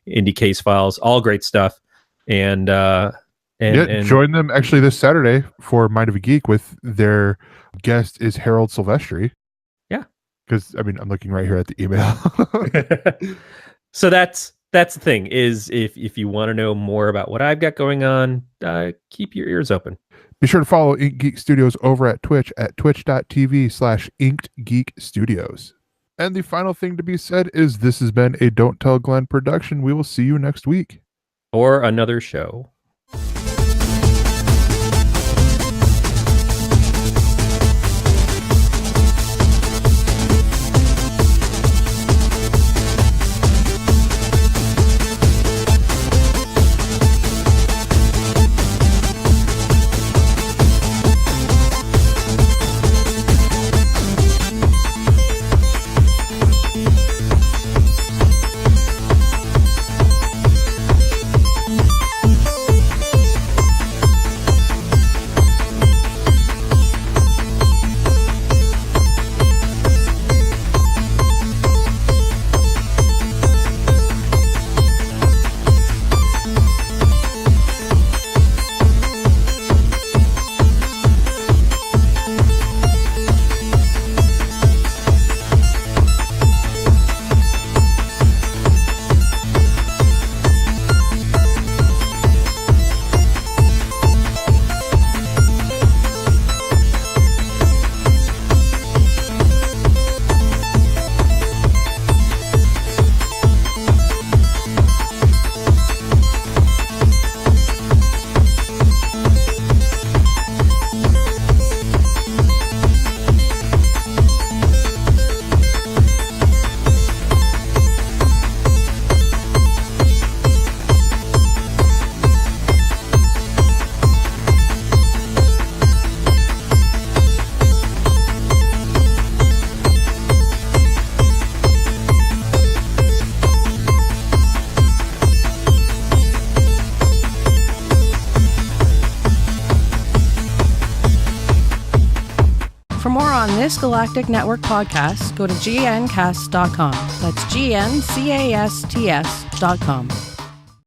Speaker 4: Indie Case Files, all great stuff. And join them actually this Saturday for Mind of a Geek with their guest is Harold Silvestri. Yeah, because I mean I'm looking right here at the email. So that's the thing is if you want to know more about what I've got going on, keep your ears open.
Speaker 3: Be sure to follow Ink Geek Studios over at Twitch at twitch.tv/InkedGeekStudios. And the final thing to be said is this has been a Don't Tell Glenn production. We will see you next week.
Speaker 4: Or another show.
Speaker 1: For more on this Galactic Network podcast, go to gncast.com. That's GNCASTS.com.